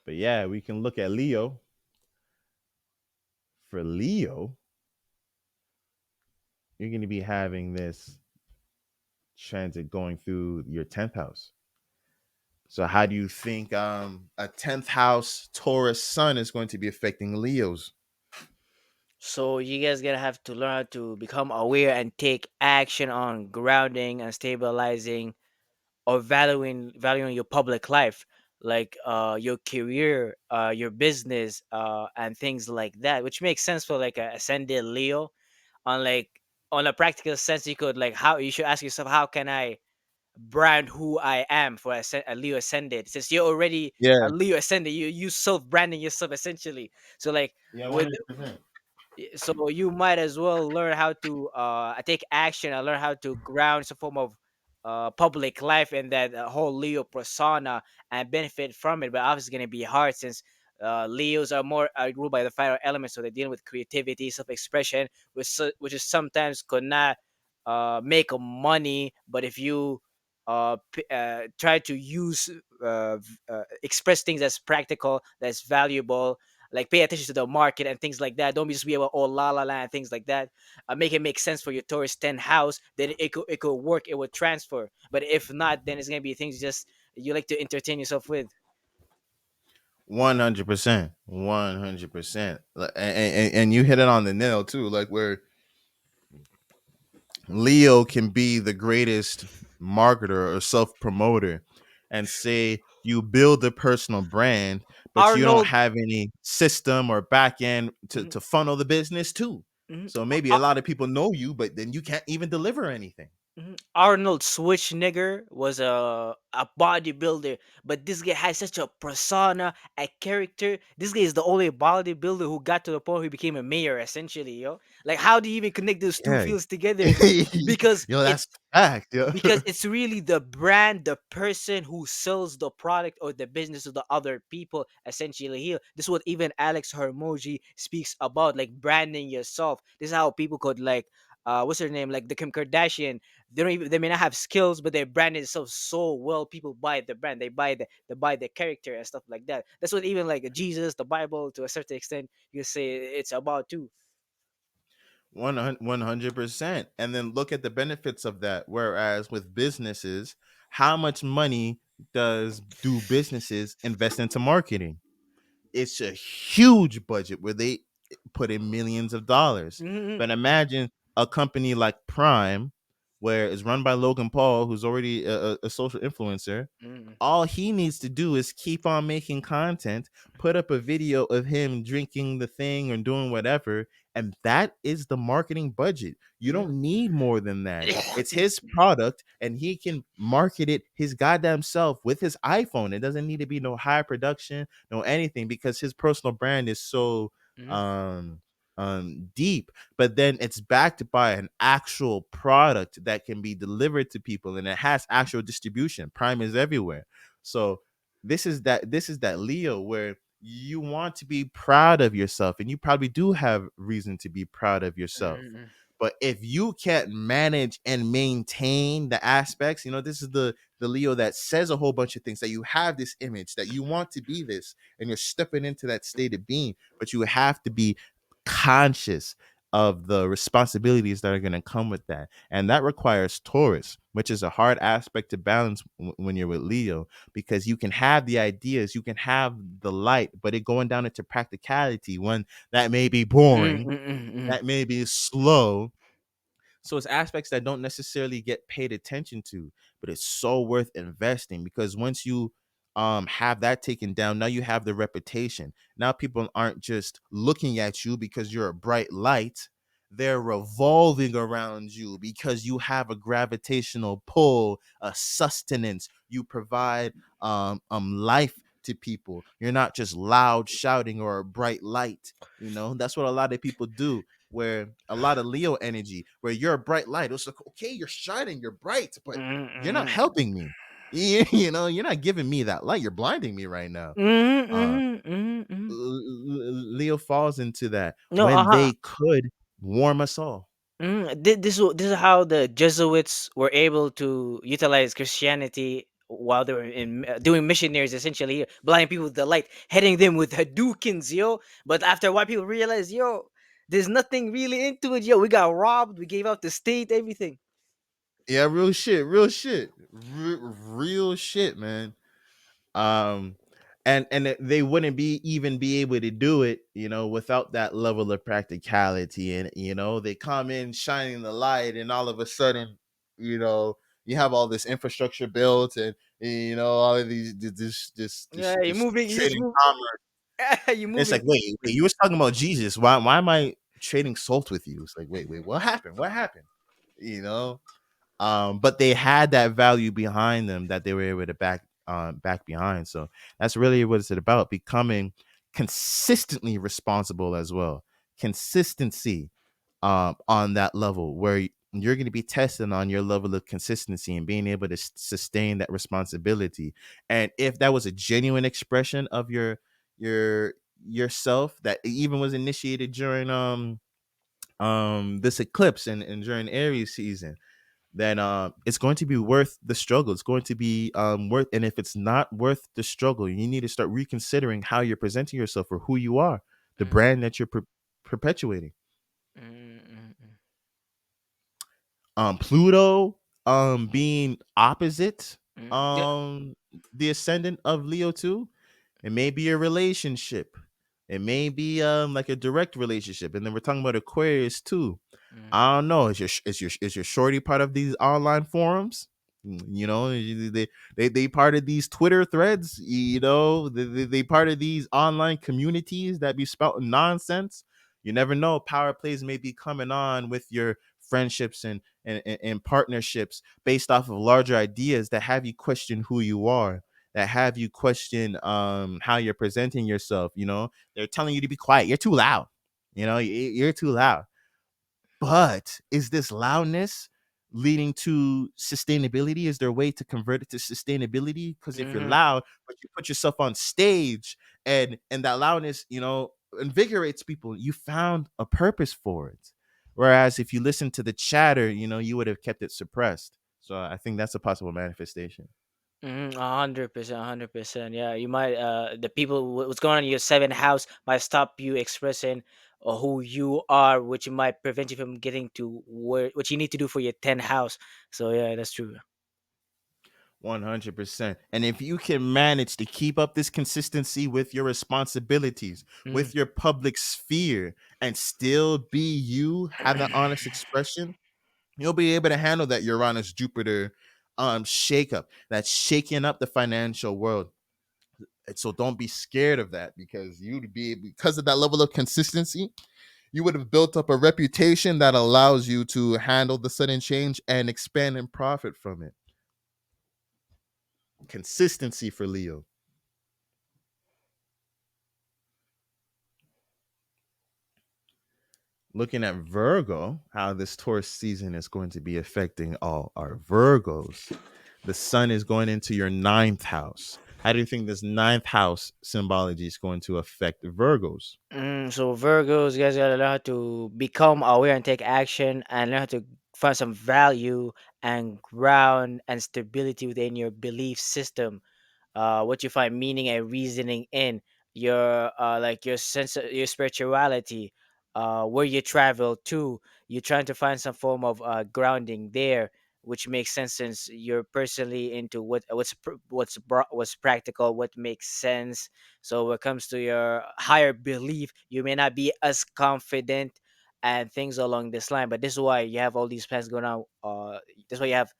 But yeah, we can look at Leo. For Leo, you're going to be having this transit going through your 10th house. So how do you think a 10th house Taurus sun is going to be affecting Leos? So you guys gonna have to learn how to become aware and take action on grounding and stabilizing or valuing your public life, like your career, your business, and things like that, which makes sense for like a ascended Leo. On like on a practical sense, you could like how you should ask yourself, how can I brand who I am for a Leo ascended? Since you're already a Yeah. Leo ascended, you self branding yourself essentially. So like Yeah, with 100%. so you might as well learn how to take action and learn how to ground some form of public life in that whole Leo persona and benefit from it. But obviously, it's going to be hard since Leos are more ruled by the fire element, so they're dealing with creativity, self-expression, which is sometimes could not make money. But if you try to use express things that's practical, that's valuable, like pay attention to the market and things like that. Don't be just be about oh la la la and things like that. Make it make sense for your Taurus 10 house. Then it could work. It would transfer. But if not, then it's gonna be things just you like to entertain yourself with. 100%. 100%. And you hit it on the nail too. Like where Leo can be the greatest marketer or self promoter, and say you build a personal brand, but you don't Arnold. have any system or back end to, Mhm, to funnel the business too. mhm. So maybe a lot of people know you, but then you can't even deliver anything. Arnold Schwarzenegger was a bodybuilder, but this guy has such a persona, a character. This guy is the only bodybuilder who got to the point where he became a mayor, essentially, yo. Like, how do you even connect those two Yeah. fields together? Because Yo, it's that's fact. Yo. it's really the brand, the person who sells the product or the business to the other people essentially here. This is what even Alex Hermoji speaks about, like branding yourself. This is how people could like what's her name, like the Kim Kardashian. They may not have skills, but they brand themselves so well. People buy the brand, they buy the character and stuff like that. That's what even like Jesus, the Bible, to a certain extent, you say it's about too. 100%. And then look at the benefits of that. Whereas with businesses, how much money do businesses invest into marketing? It's a huge budget where they put in millions of dollars. Mhm, But imagine a company like Prime, where it's run by Logan Paul, who's already a social influencer. mhm, All he needs to do is keep on making content, put up a video of him drinking the thing or doing whatever, and that is the marketing budget. You mhm. don't need more than that. It's his product, and he can market it his goddamn self with his iPhone. It doesn't need to be no high production, no anything, because his personal brand is so Mhm. um deep. But then it's backed by an actual product that can be delivered to people, and it has actual distribution. Prime is everywhere. So this is that Leo where you want to be proud of yourself, and you probably do have reason to be proud of yourself. Mhm. But if you can't manage and maintain the aspects, this is the Leo that says a whole bunch of things, that you have this image, that you want to be this, and you're stepping into that state of being, but you have to be conscious of the responsibilities that are going to come with that. And that requires Taurus, which is a hard aspect to balance when you're with Leo, because you can have the ideas, you can have the light, but it going down into practicality, when that may be Mm, boring, mm, mm, mm. that may be slow. So it's aspects that don't necessarily get paid attention to, but it's so worth investing, because once you have that taken down, now you have the reputation. Now people aren't just looking at you because you're a bright light. They're revolving around you because you have a gravitational pull, a sustenance. You provide life to people. You're not just loud shouting or a bright light. That's what a lot of people do, where a lot of Leo energy, where you're a bright light. It's like, okay, you're shining, you're bright, but Mm, you're not mm. helping me. You're not giving me that light. You're blinding me right now. Mhm, Uh, mhm, mhm, mhm. Leo falls into that No, when they could warm us all. this is how the Jesuits were able to utilize Christianity while they were doing missionaries, essentially blind people with the light, hitting them with Hadoukens, yo. But after a while, people realized, yo, there's nothing really into it, yo. We got robbed, we gave out the state, everything. Yeah, real shit, man. um they wouldn't be able to do it, without that level of practicality. And they come in shining the light, and all of a sudden, you know you have all this infrastructure built, and all of these Yeah, you're this moving, you just trading move. commerce. You're It's moving. like, wait, you was talking about Jesus, why am I trading salt with you? It's like, wait, what happened? you know but they had that value behind them that they were able to back behind. So that's really what it's about, becoming consistently responsible as well. Consistency on that level, where you're going to be tested on your level of consistency and being able to sustain that responsibility. And if that was a genuine expression of your yourself, that even was initiated during this eclipse, and during Aries season, then it's going to be worth the struggle. It's going to be worth. And if it's not worth the struggle, you need to start reconsidering how you're presenting yourself, or who you are, the Mm, brand that you're perpetuating. mm, mm, mm, Pluto being opposite Yeah. the ascendant of Leo too. It may be a relationship. It may be like a direct relationship. And then we're talking about Aquarius too. Mm, I don't know. Is your shorty part of these online forums? They part of these Twitter threads. They part of these online communities that be spouting nonsense. You never know. Power plays may be coming on with your friendships and partnerships based off of larger ideas that have you question who you are, that have you question how you're presenting yourself. They're telling you to be quiet. You're too loud. You're too loud. But is this loudness leading to sustainability? Is there a way to convert it to sustainability? Because if you're mhm. loud, but you put yourself on stage, and that loudness, invigorates people, you found a purpose for it. Whereas if you listen to the chatter, you would have kept it suppressed. So I think that's a possible manifestation. 100%, 100%. Yeah, you might the people what's going on in your seventh house might stop you expressing who you are, which might prevent you from getting to where what you need to do for your 10th house. So yeah, that's true. 100%. And if you can manage to keep up this consistency with your responsibilities, Mm. with your public sphere, and still be you, have that honest expression, you'll be able to handle that Uranus Jupiter shakeup, that's shaking up the financial world. And so don't be scared of that, because because of that level of consistency, you would have built up a reputation that allows you to handle the sudden change and expand and profit from it. Consistency for Leo. Looking at Virgo, how this Taurus season is going to be affecting all our Virgos. The sun is going into your ninth house. How do you think this ninth house symbology is going to affect Virgos? So Virgos, you guys gotta learn how to become aware and take action, and learn how to find some value and ground and stability within your belief system. What you find meaning and reasoning in your like your sense of your spirituality, where you travel to. You're trying to find some form of grounding there, which makes sense since you're personally into what's practical, what makes sense. So when it comes to your higher belief, you may not be as confident and things along this line, but this is why you have all these plans going on. This is why you have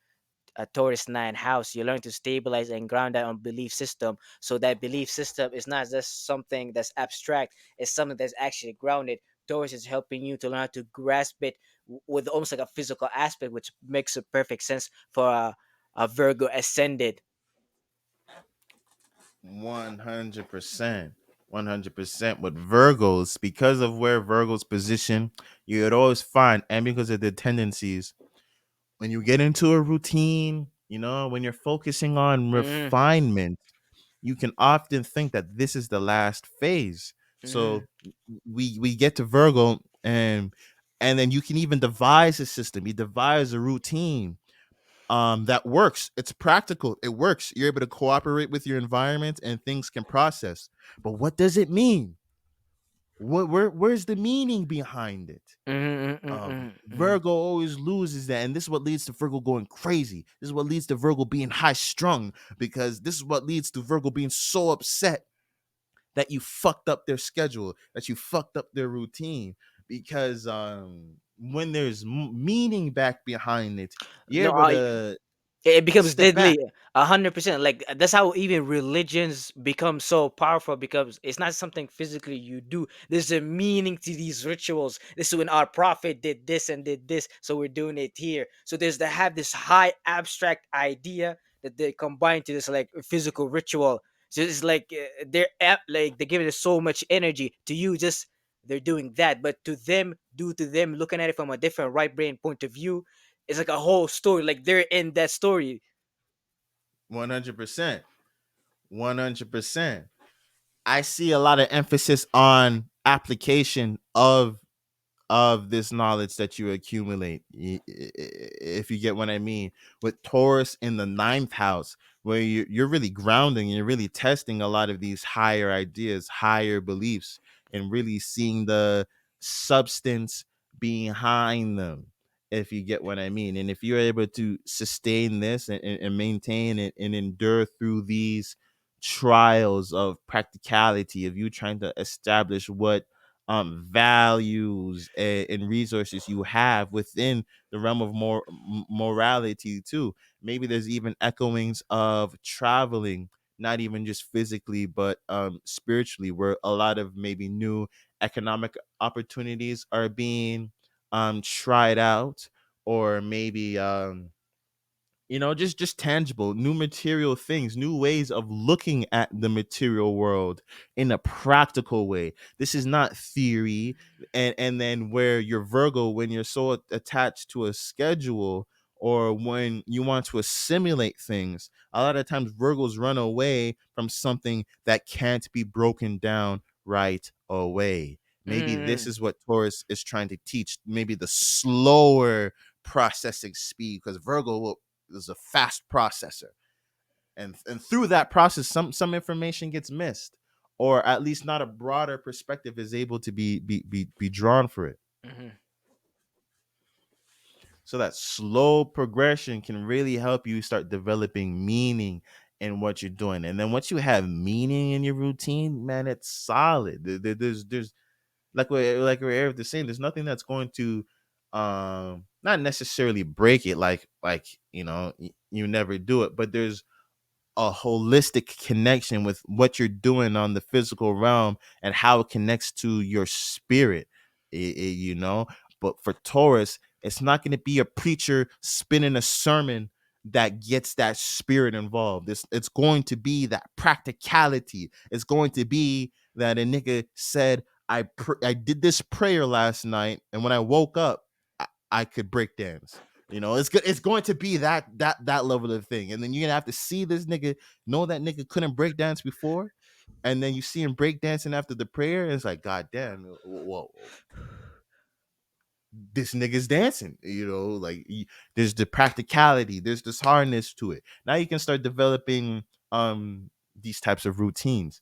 a Taurus 9 house. You learn to stabilize and ground that on belief system. So that belief system is not just something that's abstract, it's something that's actually grounded. Taurus is helping you to learn how to grasp it with almost like a physical aspect, which makes a perfect sense for a Virgo ascended. 100%. 100% with Virgos, because of where Virgos position, you would always find, and because of the tendencies, when you get into a routine, when you're focusing on Mm-hmm. refinement, you can often think that this is the last phase. Mm-hmm. So we get to Virgo, and then you can even devise a system. You devise a routine that works. It's practical. It works. You're able to cooperate with your environment and things can process. But what does it mean? Where's the meaning behind it? Mm-hmm. Mm-hmm. Virgo always loses that, and this is what leads to Virgo going crazy. This is what leads to Virgo being high strung, because this is what leads to Virgo being so upset that you fucked up their schedule, that you fucked up their routine. Because when there's meaning back behind it, you're No, able to it becomes step back. deadly. 100%. Like that's how even religions become so powerful, because it's not something physically you do. There's a meaning to these rituals. This is when our prophet did this and did this, so we're doing it here. So there's they have this high abstract idea that they combine to this like physical ritual. So it's like like they're giving it so much energy. To you, just they're doing that, but to them, due to them looking at it from a different right brain point of view, it's like a whole story. Like they're in that story. 100%. 100%. I see a lot of emphasis on application of this knowledge that you accumulate, if you get what I mean, with Taurus in the ninth house, where you're really grounding, you're really testing a lot of these higher ideas, higher beliefs, and really seeing the substance behind them, if you get what I mean. And if you're able to sustain this and maintain it and endure through these trials of practicality, of you trying to establish what values and resources you have within the realm of morality too. Maybe there's even echoings of traveling, not even just physically but spiritually, where a lot of maybe new economic opportunities are being tried out, or maybe just tangible new material things, new ways of looking at the material world in a practical way. This is not theory. And then where you're Virgo, when you're so attached to a schedule, or when you want to assimilate things, a lot of times Virgos run away from something that can't be broken down right away. Maybe this Mm-hmm. is what Taurus is trying to teach, maybe the slower processing speed, because Virgo will is a fast processor, and through that process some information gets missed, or at least not a broader perspective is able to be drawn for it. Mm-hmm. So that slow progression can really help you start developing meaning in what you're doing. And then once you have meaning in your routine, man, it's solid. There's like we're Eric was saying, there's nothing that's going to not necessarily break it, like you never do it, but there's a holistic connection with what you're doing on the physical realm and how it connects to your spirit, you know. But for Taurus, it's not going to be a preacher spinning a sermon that gets that spirit involved. It's going to be that practicality. It's going to be that a nigga said, I did this prayer last night, and when I woke up, I could break dance. You know, it's good. It's going to be that level of thing, and then you're gonna have to see this nigga, know that nigga couldn't break dance before, and then you see him break dancing after the prayer, and it's like, God damn, whoa, this nigga's dancing. You know, like there's the practicality, there's this hardness to it. Now you can start developing these types of routines.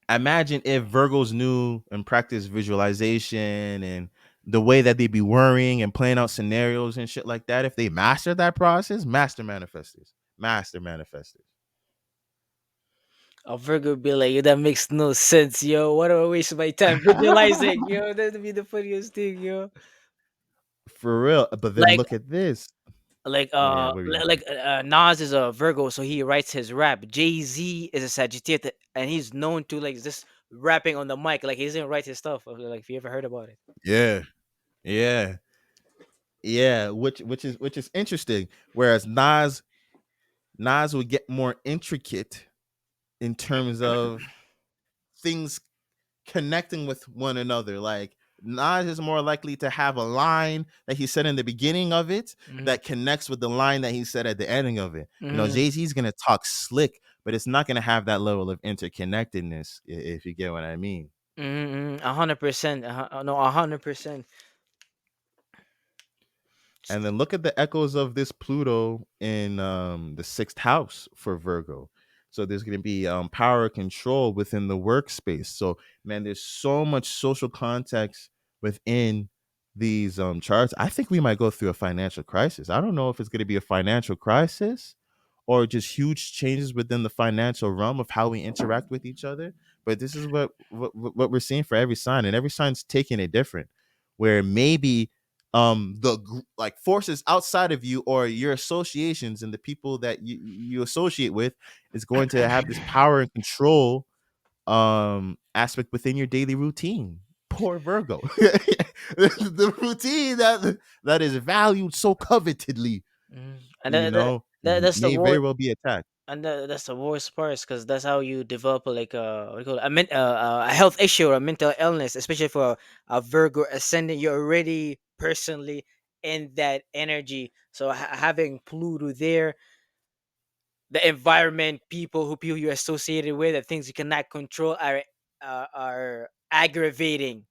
Imagine if Virgos knew and practiced visualization and the way that they be worrying and playing out scenarios and shit like that. If they master that process, master manifestors. A Virgo would be like, yo, that makes no sense, yo. Why do I waste my time visualizing, yo? That'd be the funniest thing, yo. For real. But then Like, look at this. like, Oh yeah, what were you gonna say? Nas is a Virgo, so he writes his rap. Jay Z is a Sagittarius, and he's known to like just rapping on the mic, like he doesn't write his stuff. Like, if you ever heard about it. Yeah, yeah, yeah. Which is interesting. Whereas Nas would get more intricate in terms of things connecting with one another. Like Nas is more likely to have a line that he said in the beginning of it Hmm. that connects with the line that he said at the ending of it. You know, Hmm. Jay-Z's gonna talk slick, but it's not gonna have that level of interconnectedness, if you get what I mean. 100%. No, 100%. And then look at the echoes of this Pluto in the sixth house for Virgo. So there's going to be power control within the workspace. So man, there's so much social context within these charts. I think we might go through a financial crisis. I don't know if it's going to be a financial crisis or just huge changes within the financial realm of how we interact with each other. But this is what we're seeing for every sign, and every sign's taking it different. Where maybe like forces outside of you or your associations and the people that you associate with is going to have this power and control aspect within your daily routine. Poor Virgo. The routine that is valued so covetedly, And you know, that's the may very war. well be attacked. And that's the worst part, because that's how you develop like what do you call it? A health issue or a mental illness, especially for a Virgo ascendant. You're already personally in that energy, so having Pluto there, the environment, people you're associated with, the things you cannot control are aggravating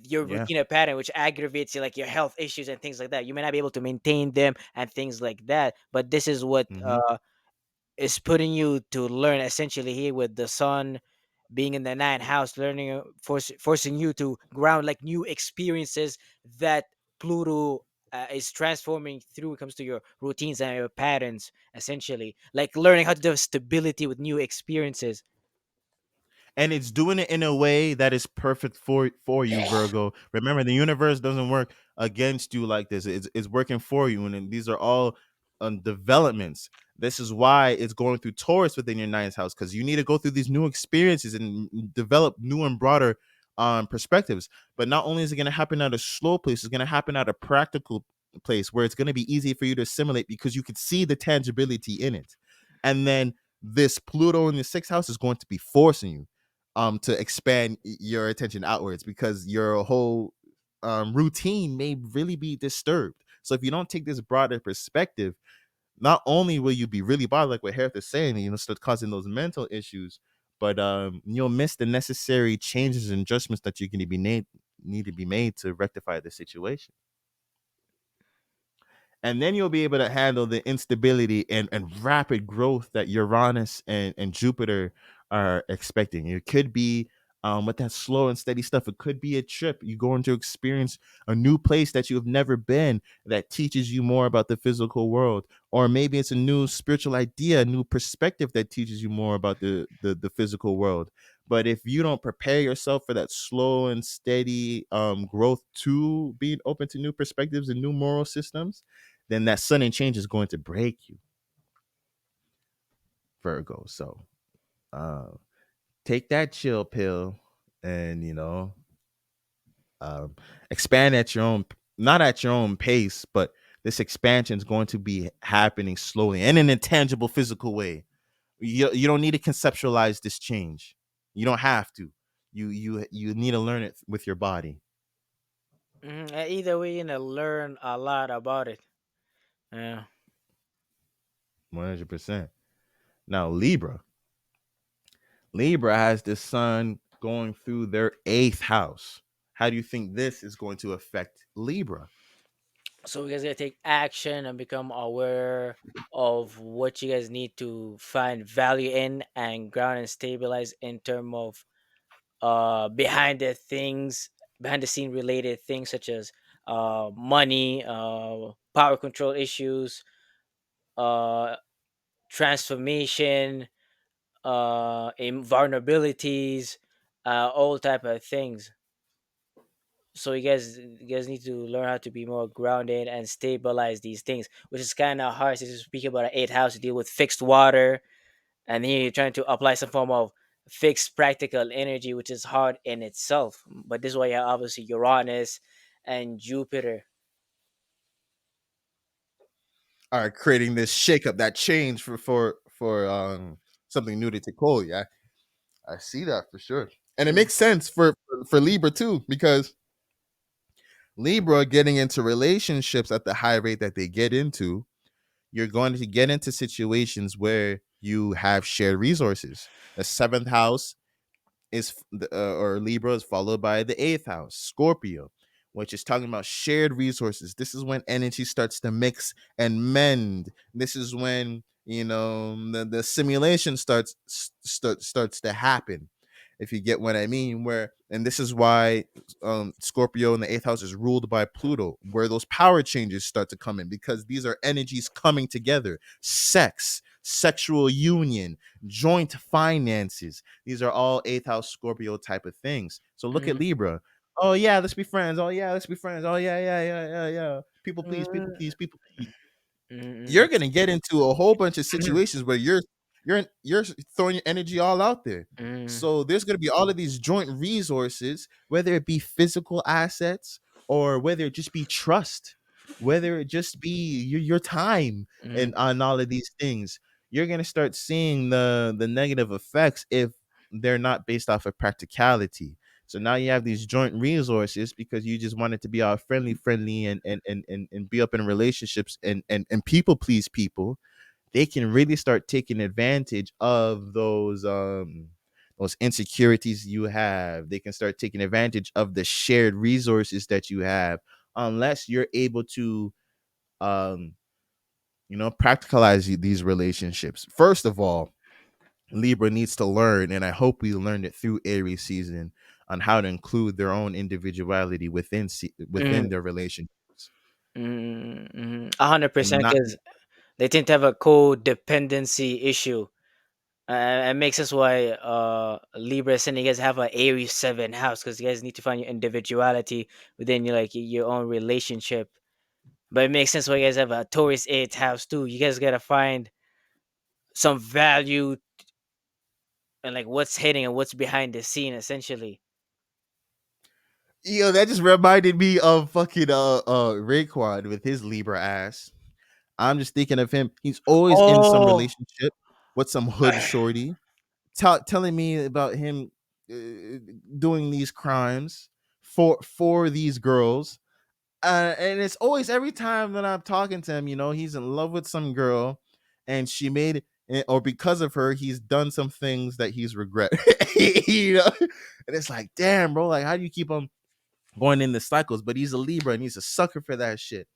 your Yeah. routine or pattern, which aggravates you, like your health issues and things like that. You may not be able to maintain them and things like that. But this is what Hmm. is putting you to learn essentially here with the sun being in the ninth house, learning, forcing you to ground like new experiences that Pluto is transforming through it comes to your routines and your patterns, essentially like learning how to do stability with new experiences. And it's doing it in a way that is perfect for you, Virgo. Remember, the universe doesn't work against you like this. It's working for you, and then these are all developments. This is why it's going through Taurus within your ninth house, because you need to go through these new experiences and develop new and broader perspectives. But not only is it going to happen at a slow place, it's going to happen at a practical place where it's going to be easy for you to assimilate because you can see the tangibility in it. And then this Pluto in the sixth house is going to be forcing you to expand your attention outwards, because your whole routine may really be disturbed. So if you don't take this broader perspective, not only will you be really bothered, like what Harith is saying, you know, start causing those mental issues, but you'll miss the necessary changes and adjustments that you're going to be need to be made to rectify the situation. And then you'll be able to handle the instability and rapid growth that Uranus and Jupiter are expecting. It could be with that slow and steady stuff. It could be a trip. You're going to experience a new place that you have never been that teaches you more about the physical world. Or maybe it's a new spiritual idea, a new perspective that teaches you more about the physical world. But if you don't prepare yourself for that slow and steady growth to being open to new perspectives and new moral systems, then that sudden change is going to break you, Virgo. So uh, take that chill pill and, you know, um, expand at your own, not at your own pace, but this expansion is going to be happening slowly and in a tangible physical way. You don't need to conceptualize this change. You don't have to. You need to learn it with your body. Either way, learn a lot about it. Yeah. 100%. Now, Libra has the sun going through their eighth house. How do you think this is going to affect Libra? So you guys gotta take action and become aware of what you guys need to find value in and ground and stabilize in term of behind the scene related things such as money, power control issues, uh transformation, vulnerabilities, all type of things. So you guys need to learn how to be more grounded and stabilize these things, which is kind of hard since you speak about an eighth house to deal with fixed water, and then you're trying to apply some form of fixed practical energy, which is hard in itself. But this is why you have obviously Uranus and Jupiter. Are creating this shakeup, that change for something new to take hold. Yeah, I see that for sure, and it Mm, makes sense for Libra too, because Libra getting into relationships at the high rate that they get into, you're going to get into situations where you have shared resources. The seventh house or Libra is followed by the eighth house, Scorpio, which is talking about shared resources. This is when energy starts to mix and mend. This is when the simulation starts to happen. If you get what I mean, where and this is why Scorpio in the eighth house is ruled by Pluto, where those power changes start to come in because these are energies coming together. Sex, sexual union, joint finances, these are all eighth house Scorpio type of things. So look at mm, Libra. Oh yeah, let's be friends. Oh yeah, let's be friends. Oh yeah, yeah, yeah, yeah, yeah. People please, people mm, please, people please. mm, You're gonna get into a whole bunch of situations where you're throwing your energy all out there. mm, So there's gonna be all of these joint resources, whether it be physical assets or whether it just be trust, whether it just be your time mm, and on all of these things. You're gonna start seeing the negative effects if they're not based off of practicality. So now you have these joint resources because you just wanted to be all friendly and be up in relationships and people please people. They can really start taking advantage of those insecurities you have. They can start taking advantage of the shared resources that you have unless you're able to um practicalize these relationships. First of all, Libra needs to learn, and I hope we learned it through Aries season, on how to include their own individuality within mm, their relationships, 100%, and not. because they tend to have a codependency issue. It makes sense why Libra and you guys have a Aries 7 house, because you guys need to find your individuality within your own relationship. But it makes sense why you guys have a Taurus 8 house too. You guys gotta find some value and like what's hidden and what's behind the scene essentially. That just reminded me of fucking Raekwon with his Libra ass. I'm just thinking of him. He's always in some Oh, relationship with some hood shorty, telling me about him doing these crimes for these girls. And it's always every time that I'm talking to him, he's in love with some girl, and she made or because of her, he's done some things that he's regret. And it's like, damn, bro, like how do you keep on going in the cycles? But he's a Libra and he's a sucker for that shit.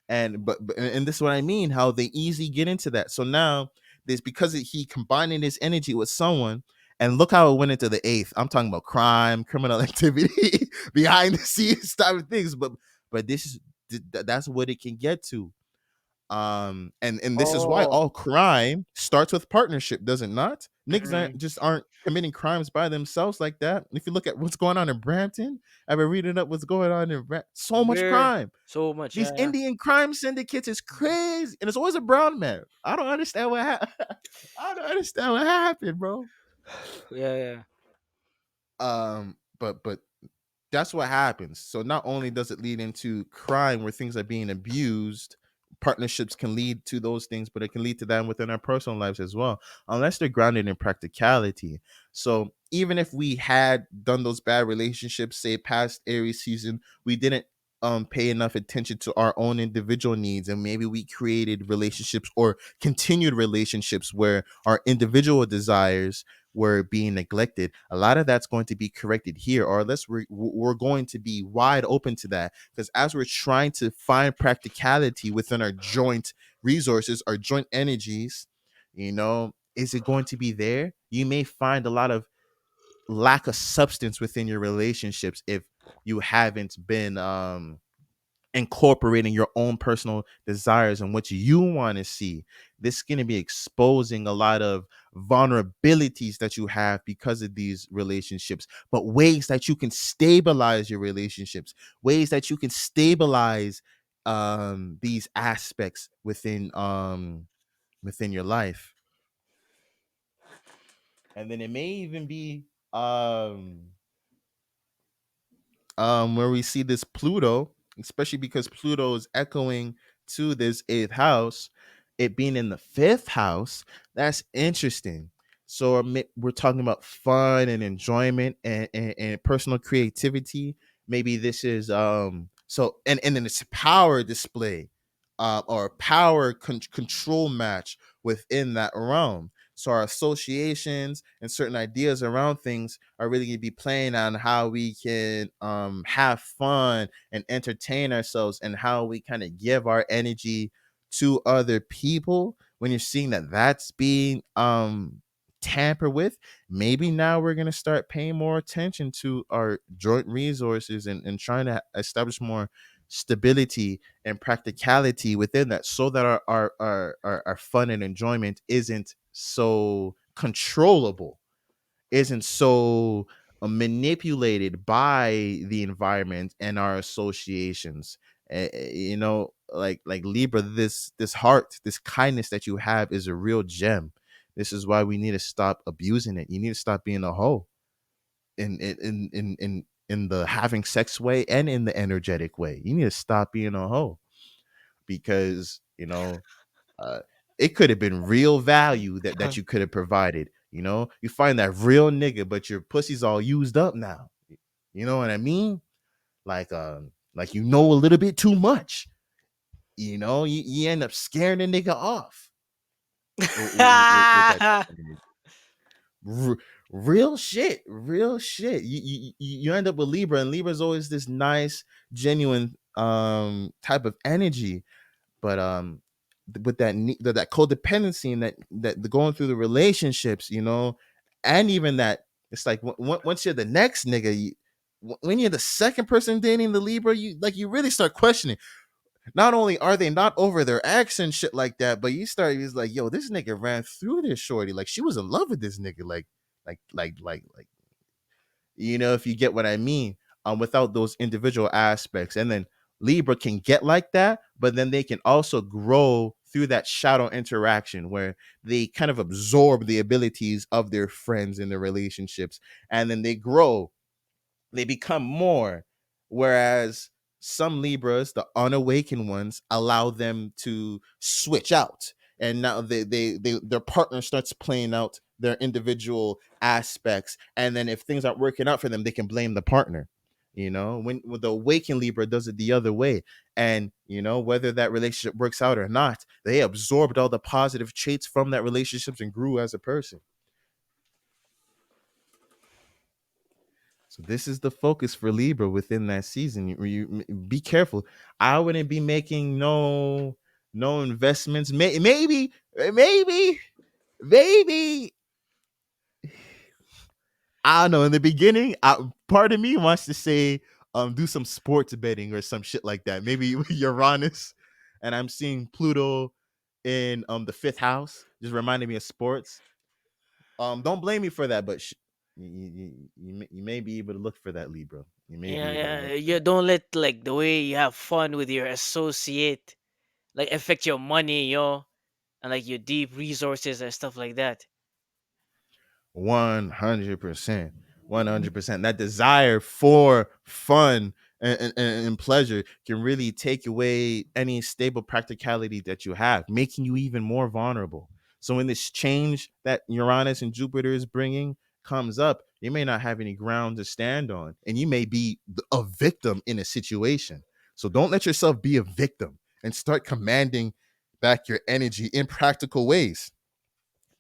And this is what I mean, how they easy get into that. So now this because he combining his energy with someone, and look how it went into the eighth. I'm talking about crime, criminal activity, behind the scenes type of things. But this is that's what it can get to. And this is why oh, all crime starts with partnership, does it not? Niggas mm, aren't committing crimes by themselves like that. If you look at what's going on in Brampton, I've been reading up what's going on in so much we're crime. so much, These yeah, yeah. Indian crime syndicates is crazy, and it's always a brown man. I don't understand what I don't understand what happened, bro. Yeah, yeah. But that's what happens. So not only does it lead into crime where things are being abused, partnerships can lead to those things, but it can lead to that within our personal lives as well, unless they're grounded in practicality. So even if we had done those bad relationships, say past Aries season, we didn't pay enough attention to our own individual needs, and maybe we created relationships or continued relationships where our individual desires were being neglected. A lot of that's going to be corrected here, or unless we're going to be wide open to that, because as we're trying to find practicality within our joint resources, our joint energies, is it going to be there? You may find a lot of lack of substance within your relationships if you haven't been incorporating your own personal desires and what you want to see. This is going to be exposing a lot of vulnerabilities that you have because of these relationships, but ways that you can stabilize your relationships, ways that you can stabilize these aspects within your life. And then it may even be where we see this Pluto, especially because Pluto is echoing to this eighth house, it being in the fifth house. That's interesting. So we're talking about fun and enjoyment and personal creativity. Maybe this is and then it's power display, or power control match within that realm. So our associations and certain ideas around things are really going to be playing on how we can have fun and entertain ourselves, and how we kind of give our energy to other people. When you're seeing that that's being tampered with, maybe now we're going to start paying more attention to our joint resources, and trying to establish more stability and practicality within that, so that our fun and enjoyment isn't so controllable, isn't so manipulated by the environment and our associations. Like Libra, this heart, this kindness that you have is a real gem. This is why we need to stop abusing it. You need to stop being a hoe in the having sex way and in the energetic way. You need to stop being a hoe, because uh, it could have been real value that you could have provided. You find that real nigga, but your pussy's all used up now. You know what I mean? Like a little bit too much. You end up scaring the nigga off with that type of energy. R- real shit. You end up with Libra, and Libra's always this nice, genuine type of energy, but with that codependency, and that the going through the relationships, and even that, it's like once you're the next nigga, when you're the second person dating the Libra, you really start questioning. Not only are they not over their ex and shit like that, but he's like, yo, this nigga ran through this shorty, like she was in love with this nigga, like if you get what I mean, without those individual aspects. And then Libra can get like that, but then they can also grow through that shadow interaction where they kind of absorb the abilities of their friends in their relationships, and then they grow, they become more. Whereas some Libras, the unawakened ones, allow them to switch out, and now their partner starts playing out their individual aspects, and then if things aren't working out for them, they can blame the partner. When the awakened Libra does it the other way, and whether that relationship works out or not, they absorbed all the positive traits from that relationships and grew as a person. So this is the focus for Libra within that season. You be careful. I wouldn't be making no investments. Maybe I don't know. In the beginning, part of me wants to say do some sports betting or some shit like that. Maybe Uranus, and I'm seeing Pluto in the fifth house, just reminding me of sports. Don't blame me for that, but you may be able to look for that, Libra. You may Yeah, be able to yeah. look for You that. don't let like the way you have fun with your associate like affect your money, and like your deep resources and stuff like that. 100%. 100%. That desire for fun and pleasure can really take away any stable practicality that you have, making you even more vulnerable. So when this change that Uranus and Jupiter is bringing comes up, you may not have any ground to stand on, and you may be a victim in a situation. So don't let yourself be a victim and start commanding back your energy in practical ways.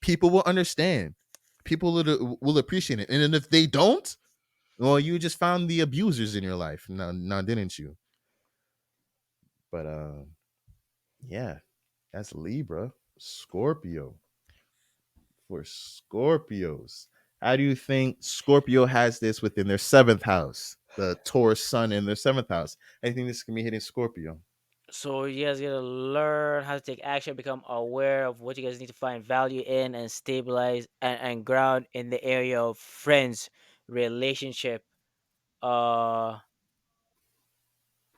People will understand. People will appreciate it. And if they don't, well, you just found the abusers in your life. No, didn't you? But yeah, that's Libra. Scorpio. For Scorpios, how do you think Scorpio has this within their seventh house? The Taurus sun in their seventh house. I think this can be hitting Scorpio. So you guys gotta learn how to take action, become aware of what you guys need to find value in, and stabilize and ground in the area of friends, relationship, uh,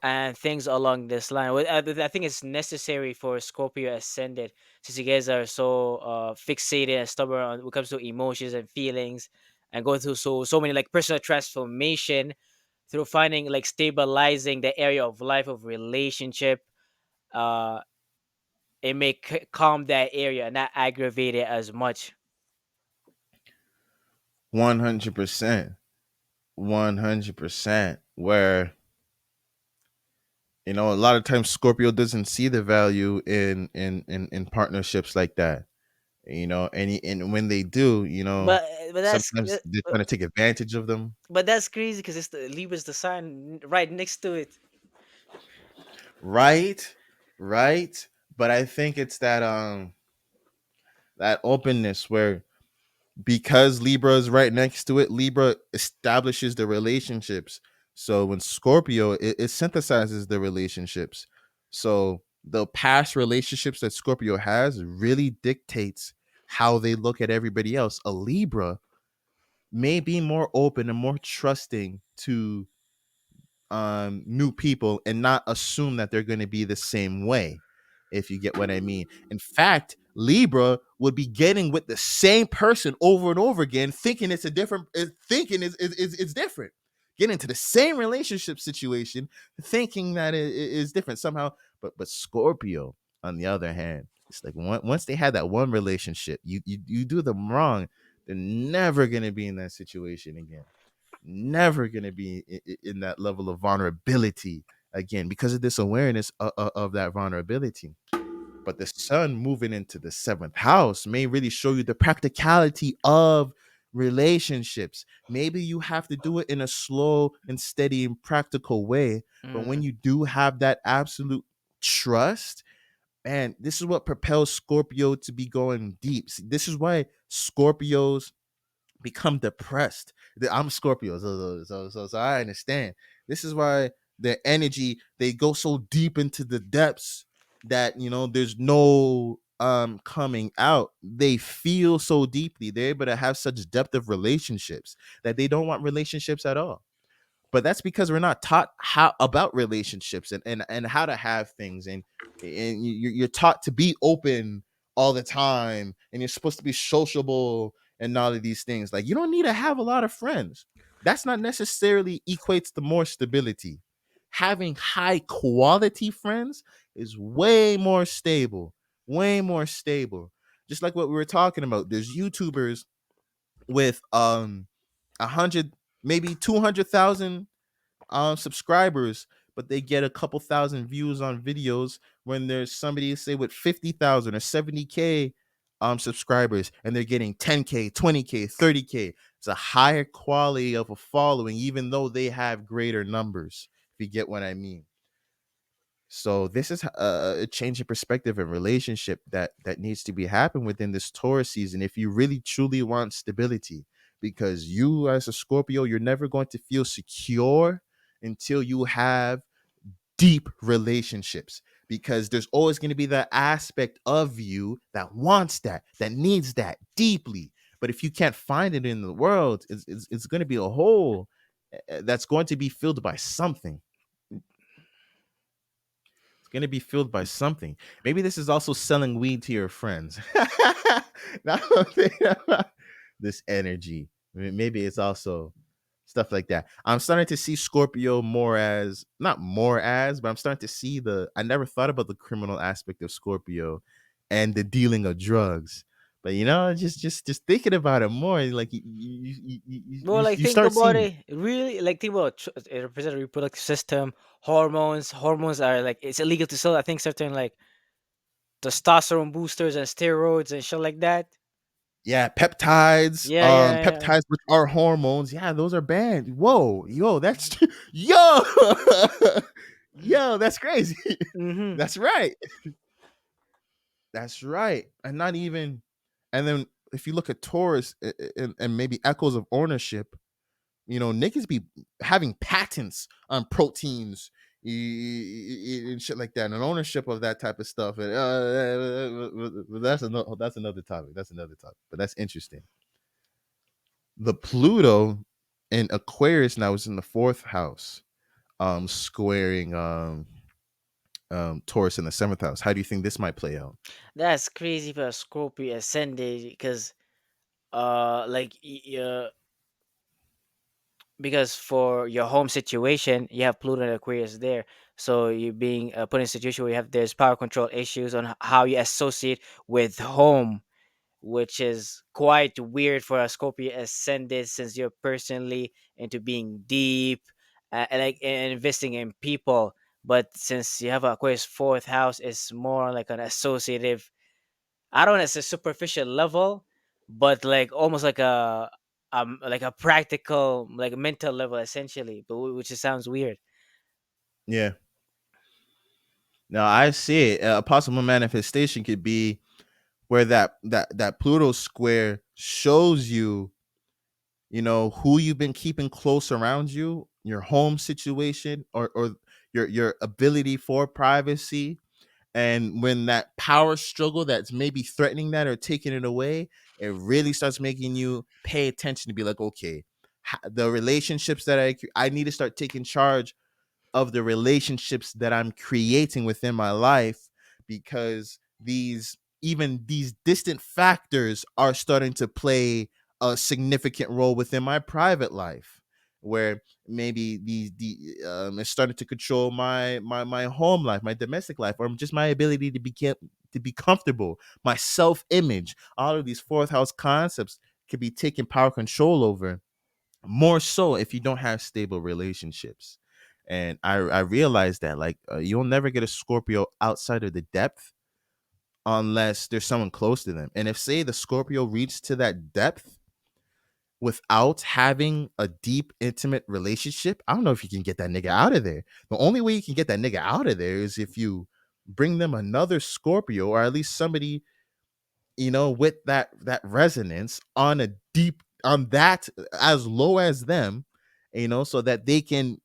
and things along this line. I think it's necessary for Scorpio ascendant, since you guys are so fixated and stubborn on when it comes to emotions and feelings, and going through so many like personal transformation through finding like stabilizing the area of life of relationship. Uh, it may calm that area and not aggravate it as much. 100%. 100%. Where, a lot of times Scorpio doesn't see the value in partnerships like that. And when they do, But but that's sometimes they're trying to take advantage of them. but that's crazy because it's the Libra's the sign right next to it. Right? Right? But I think it's that openness where, because Libra is right next to it, Libra establishes the relationships. So when Scorpio, it synthesizes the relationships. So the past relationships that Scorpio has really dictates how they look at everybody else. A Libra may be more open and more trusting to new people and not assume that they're going to be the same way, if you get what I mean. In fact, Libra would be getting with the same person over and over again, thinking it's a different thinking it's different, get into the same relationship situation thinking that it is different somehow. But Scorpio, on the other hand, it's like once they had that one relationship, you do them wrong, they're never going to be in that situation again, never going to be in that level of vulnerability again, because of this awareness of that vulnerability. But the sun moving into the seventh house may really show you the practicality of relationships. Maybe you have to do it in a slow and steady and practical way. But when Mm, you do have that absolute trust, man, this is what propels Scorpio to be going deep. See, this is why Scorpios become depressed. I'm Scorpio, so I understand. This is why their energy, they go so deep into the depths that there's no coming out. They feel so deeply. They're able to have such depth of relationships that they don't want relationships at all. But that's because we're not taught how about relationships and how to have things, and you're taught to be open all the time, and you're supposed to be sociable and all of these things. Like, you don't need to have a lot of friends. That's not necessarily equates to more stability. Having high quality friends is way more stable. Just like what we were talking about, there's YouTubers with 100, maybe 200,000 subscribers, but they get a couple thousand views on videos, when there's somebody, say, with 50,000 or 70K subscribers, and they're getting 10K, 20K, 30K. It's a higher quality of a following, even though they have greater numbers, if you get what I mean. So this is a change in perspective and relationship that needs to be happen within this Taurus season, if you really truly want stability. Because you, as a Scorpio, you're never going to feel secure until you have deep relationships. Because there's always going to be that aspect of you that wants that needs that deeply. But if you can't find it in the world, it's going to be a hole that's going to be filled by something. It's going to be filled by something. Maybe this is also selling weed to your friends. Now I'm thinking about this energy. Maybe it's also stuff like that. I'm starting to see Scorpio more as, not more as, but I'm starting to see I never thought about the criminal aspect of Scorpio and the dealing of drugs. But just thinking about it more, like Well, like you think start about seeing it. it. Really, like think about it represents the reproductive system, hormones. Hormones are like it's illegal to sell. I think certain like testosterone boosters and steroids and shit like that. Yeah, peptides, Yeah, yeah, yeah. peptides which are hormones. Yeah, those are banned. Whoa, yo, that's yo, yo, that's crazy. Mm-hmm. That's right. That's right. And not even, and then if you look at Taurus and maybe echoes of ownership, niggas be having patents on proteins and shit like that, and ownership of that type of stuff. And that's another topic. That's another topic. But that's interesting. The Pluto in Aquarius now is in the fourth house, squaring Taurus in the seventh house. How do you think this might play out? That's crazy for a Scorpio ascended because like because for your home situation you have Pluto and Aquarius there, so you're being put in a situation where you have there's power control issues on how you associate with home, which is quite weird for a Scorpio ascended since you're personally into being deep and like and investing in people. But since you have Aquarius fourth house, it's more like an associative. I don't know, it's a superficial level, but like almost like a practical like mental level essentially, but which just sounds weird. Yeah. Now I see it. A possible manifestation could be where that Pluto square shows you, who you've been keeping close around you, your home situation, or your ability for privacy. And when that power struggle that's maybe threatening that or taking it away, it really starts making you pay attention to be like, okay, the relationships that I need to start taking charge of the relationships that I'm creating within my life, because these distant factors are starting to play a significant role within my private life, where maybe it's starting to control my home life, my domestic life, or just my ability to be comfortable, my self image. All of these fourth house concepts can be taking power control over, more so if you don't have stable relationships. And I realized that, like, you'll never get a Scorpio outside of the depth unless there's someone close to them. And if, say, the Scorpio reached to that depth without having a deep intimate relationship, I don't know if you can get that nigga out of there. The only way you can get that nigga out of there is if you bring them another Scorpio, or at least somebody, with that resonance on a deep, on that, as low as them, so that they can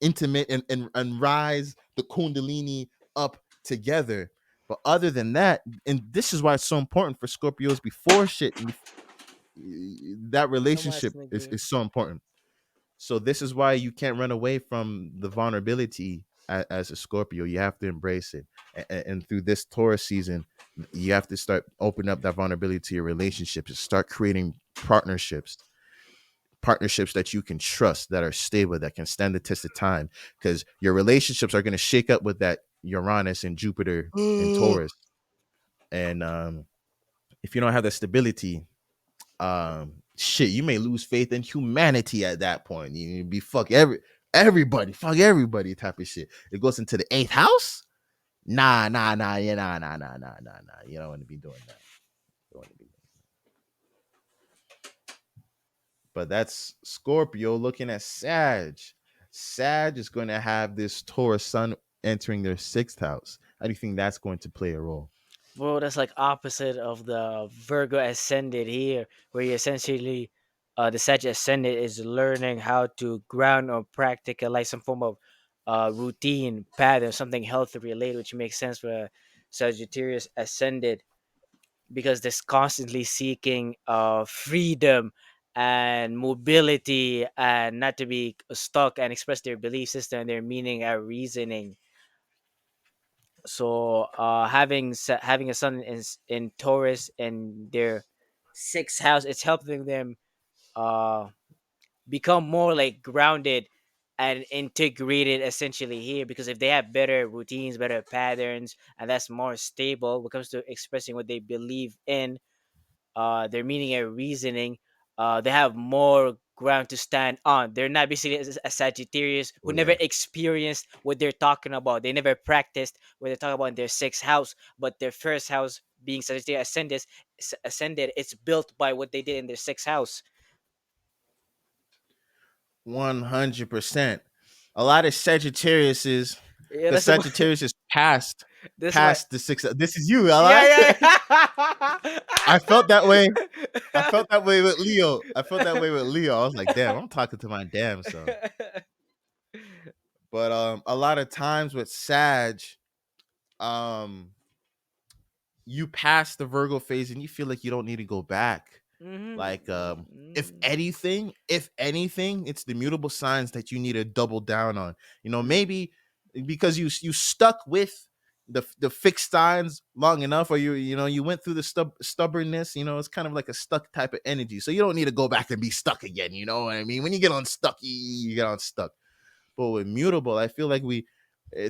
intimate and rise the kundalini up together. But other than that, and this is why it's so important for Scorpios before shit, that Thomas relationship Nagin. is so important. So this is why you can't run away from the vulnerability as a Scorpio. You have to embrace it. And through this Taurus season, you have to start opening up that vulnerability to your relationships, start creating partnerships that you can trust, that are stable, that can stand the test of time, because your relationships are going to shake up with that Uranus and Jupiter and Taurus. And if you don't have that stability, shit, you may lose faith in humanity at that point. You be fuck everybody type of shit. It goes into the eighth house. Nah, yeah, nah. You don't want to be doing that. You don't want to be. But that's Scorpio looking at Sag. Sag is going to have this Taurus sun entering their sixth house. How do you think that's going to play a role? Well, that's like opposite of the Virgo ascended here, where you essentially, the Sag ascended is learning how to ground or practicalize some form of routine, pattern, something healthy related, which makes sense for Sagittarius ascended because they're constantly seeking freedom and mobility and not to be stuck and express their belief system, their meaning, and reasoning. So having a sun in Taurus in their sixth house, it's helping them uh become more like grounded and integrated essentially here, because if they have better routines, better patterns, and that's more stable when it comes to expressing what they believe in, their meaning and reasoning, they have more ground to stand on. They're not basically a Sagittarius Oh who never yeah. experienced what they're talking about. They never practiced what they're talking about in their sixth house, but their first house being Sagittarius ascended, it's built by what they did in their sixth house. 100%. A lot of Sagittarius is Yeah, because that's the Sagittarius is past that's why. past the six. This is you, ally. Yeah, yeah. I felt that way. I felt that way with Leo. I felt that way with Leo. I was like, damn, I'm talking to my damn self. But a lot of times with Sag, um, you pass the Virgo phase and you feel like you don't need to go back. Like Mhm. if anything, it's the mutable signs that you need to double down on. You know, Mhm. maybe because you stuck with the fixed signs long enough, or you went through the stubbornness. You know, it's kind of like a stuck type of energy. So you don't need to go back and be stuck again. You know what I mean? When you get unstuck, you get unstuck. But with mutable, I feel like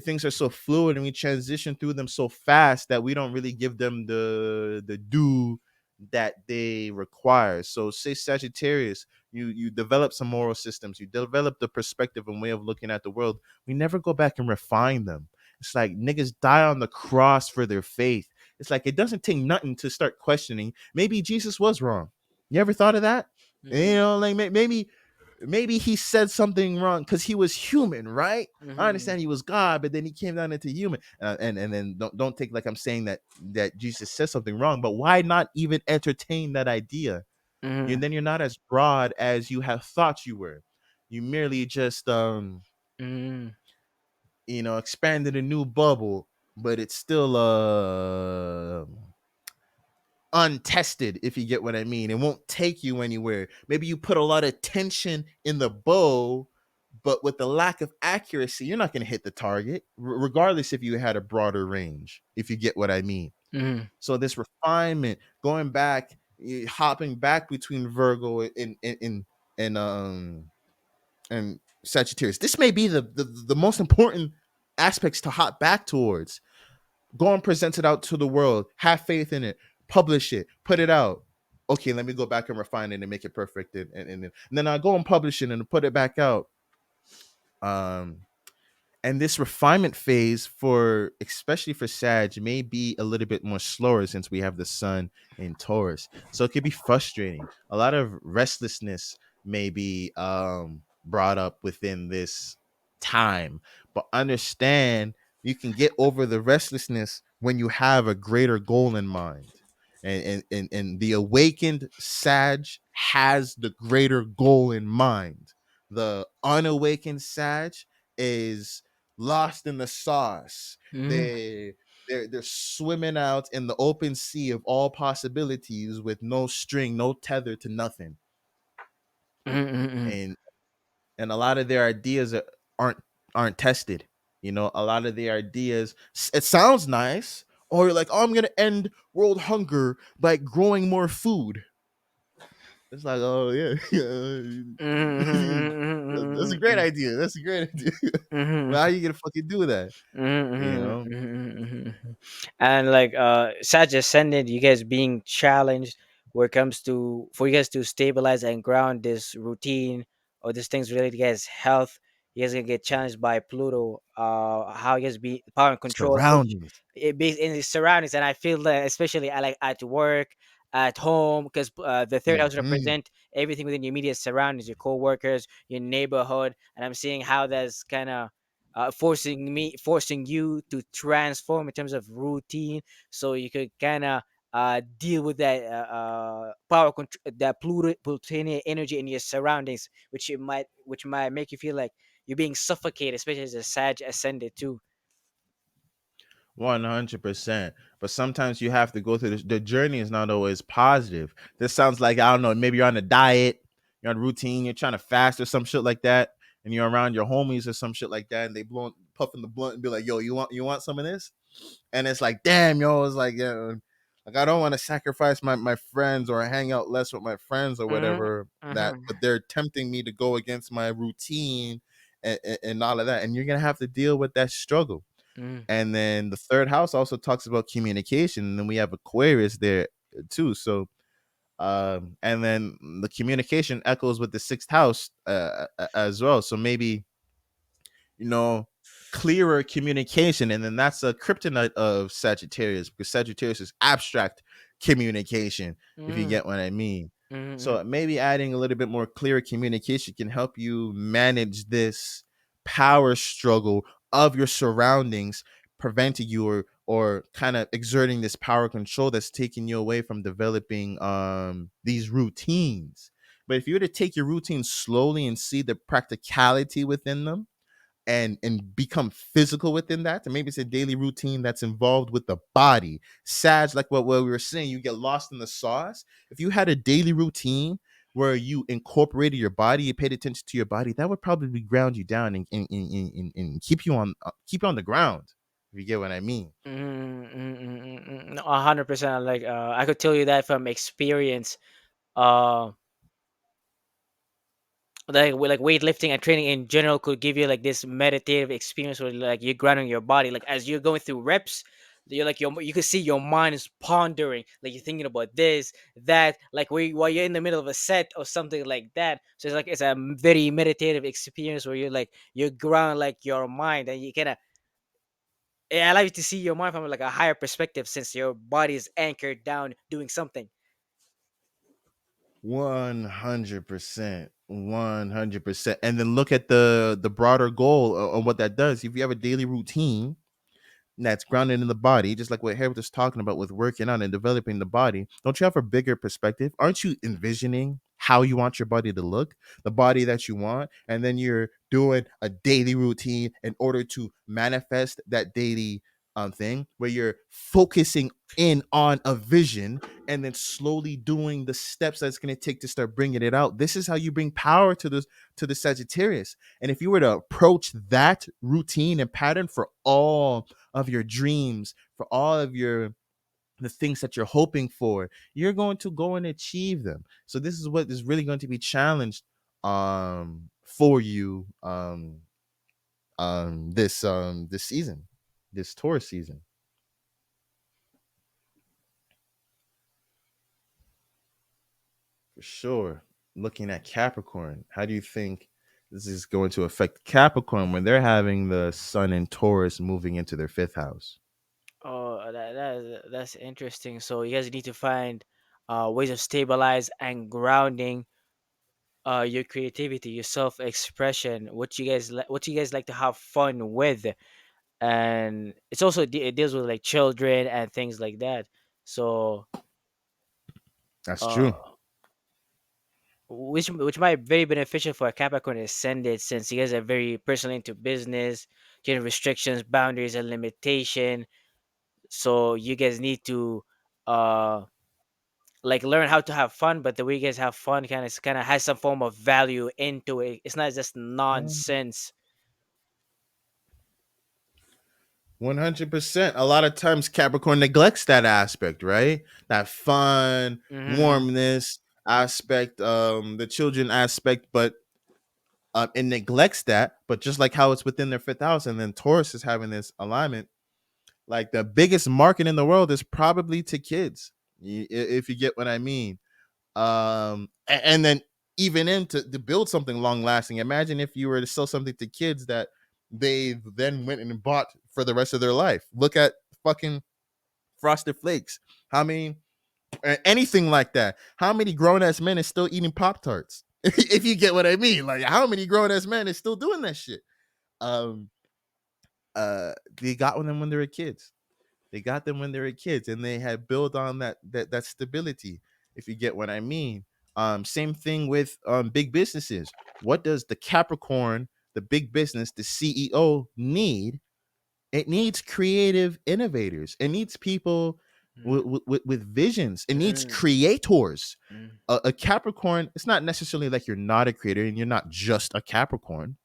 things are so fluid and we transition through them so fast that we don't really give them the due that they require. So say Sagittarius, you develop some moral systems, you develop the perspective and way of looking at the world. We never go back and refine them. It's like niggas die on the cross for their faith. It's like it doesn't take nothing to start questioning. Maybe Jesus was wrong. You ever thought of that? You Mhm. know, like maybe he said something wrong because he was human, right? I Mhm. understand he was God, but then he came down into human, and then don't take like I'm saying that Jesus said something wrong, but why not even entertain that idea? Mhm. Then you're not as broad as you have thought you were. You merely just Mhm. expanded a new bubble, but it's still untested, if you get what I mean. It won't take you anywhere. Maybe you put a lot of tension in the bow, but with the lack of accuracy, you're not going to hit the target, regardless if you had a broader range, if you get what I mean. Mhm. So this refinement, going back, hopping back between Virgo and and Sagittarius. This may be the most important aspects to hop back towards. Go and present it out to the world. Have faith in it. Publish it. Put it out. Okay, let me go back and refine it and make it perfect. And then I go and publish it and put it back out. Um, and this refinement phase for especially for Sag may be a little bit more slower since we have the sun in Taurus. So it could be frustrating. A lot of restlessness may be brought up within this time. But understand you can get over the restlessness when you have a greater goal in mind. And the awakened Sag has the greater goal in mind. The unawakened Sag is lost in the sauce. Mhm. They're swimming out in the open sea of all possibilities with no string, no tether to nothing. Mhm. And a lot of their ideas aren't aren't tested. A lot of the ideas, it sounds nice, or you're like, oh, I'm gonna end world hunger by growing more food. It's like, oh yeah, that's a Mhm. great Mhm. idea. That's a great idea. But how Mhm. are you gonna fucking do that? You Mhm. know, Mhm. And like Sag ascendant, you guys being challenged where it comes to for you guys to stabilize and ground this routine or these things related to you guys' health. You guys gonna get challenged by Pluto. How you guys be power and control, which surroundings. it based in the surroundings, and I feel that especially I like at work, at home, because the third house Mhm. represent everything within your immediate surroundings, your co-workers, your neighborhood, and I'm seeing how that's kind of forcing you to transform in terms of routine so you could kind of deal with that that plutonian energy in your surroundings, which might make you feel like you're being suffocated, especially as a Sag ascended too. 100%. But sometimes you have to go through this. The journey is not always positive. This sounds like, I don't know, maybe you're on a diet, you're on routine, you're trying to fast or some shit like that, and you're around your homies or some shit like that, and they puffing the blunt and be like, yo, you want some of this? And it's like, damn, yo, it's like, yeah, like I don't want to sacrifice my friends or hang out less with my friends or Mm-hmm. whatever, that Mm-hmm. but they're tempting me to go against my routine and all of that. And you're gonna have to deal with that struggle. Mm-hmm. And then the third house also talks about communication. And then we have Aquarius there too. So And then the communication echoes with the sixth house as well. So maybe, you know, clearer communication. And then that's a kryptonite of Sagittarius, because Sagittarius is abstract communication, if you Mm, get what I mean. mm, So maybe adding a little bit more clear communication can help you manage this power struggle of your surroundings, preventing you, or kind of exerting this power control that's taking you away from developing these routines. But if you were to take your routines slowly and see the practicality within them, and become physical within that, and maybe it's a daily routine that's involved with the body. Sag, like what we were saying, you get lost in the sauce. If you had a daily routine where you incorporated your body, you paid attention to your body, that would probably ground you down and keep you on the ground, if you get what I mean. No, 100%. Like, I could tell you that from experience. Uh, like weightlifting and training in general could give you like this meditative experience where like you're grounding your body. Like as you're going through reps, you're like you can see your mind is pondering. Like you're thinking about this, that. Like while you're in the middle of a set or something like that. So it's like it's a very meditative experience where you're like you ground like your mind, and you kind of it allows you to see your mind from like a higher perspective since your body is anchored down doing something. 100%, 100%. And then look at the broader goal of what that does. If you have a daily routine that's grounded in the body, just like what Harry was talking about with working out and developing the body, don't you have a bigger perspective? Aren't you envisioning how you want your body to look, the body that you want? And then you're doing a daily routine in order to manifest that daily thing where you're focusing in on a vision and then slowly doing the steps that's going to take to start bringing it out. This is how you bring power to the Sagittarius. And if you were to approach that routine and pattern for all of your dreams, for all of your the things that you're hoping for, you're going to go and achieve them. So this is what is really going to be challenged for you this season, this Taurus season, for sure. Looking at Capricorn, how do you think this is going to affect Capricorn when they're having the sun in Taurus moving into their fifth house? Oh, that's interesting. So you guys need to find ways of stabilize and grounding your creativity, your self expression, what you guys like to have fun with, and it's also it deals with like children and things like that. So That's uh, true. which might be very beneficial for a Capricorn ascendant since you guys are very personally into business, getting restrictions, boundaries, and limitation. So you guys need to uh like learn how to have fun, but the way you guys have fun kind of has some form of value into it. It's not just Um, nonsense. 100%. A lot of times Capricorn neglects that aspect, right? That fun, Mm-hmm. warmness aspect, the children aspect, but it neglects that. But just like how it's within their fifth house, and then Taurus is having this alignment, like the biggest market in the world is probably to kids, if you get what I mean. And then even to build something long lasting, imagine if you were to sell something to kids that they then went and bought for the rest of their life. Look at fucking Frosted Flakes. How many anything like that? How many grown ass men is still eating Pop Tarts? If you get what I mean, like how many grown ass men is still doing that shit? Um, they got them when they were kids. They got them when they were kids, and they had built on that stability. If you get what I mean. Same thing with big businesses. What does the Capricorn, the big business, the CEO need? It needs creative innovators. It needs people with visions. It needs Mm-hmm. creators. A Capricorn, it's not necessarily like you're not a creator and you're not just a Capricorn,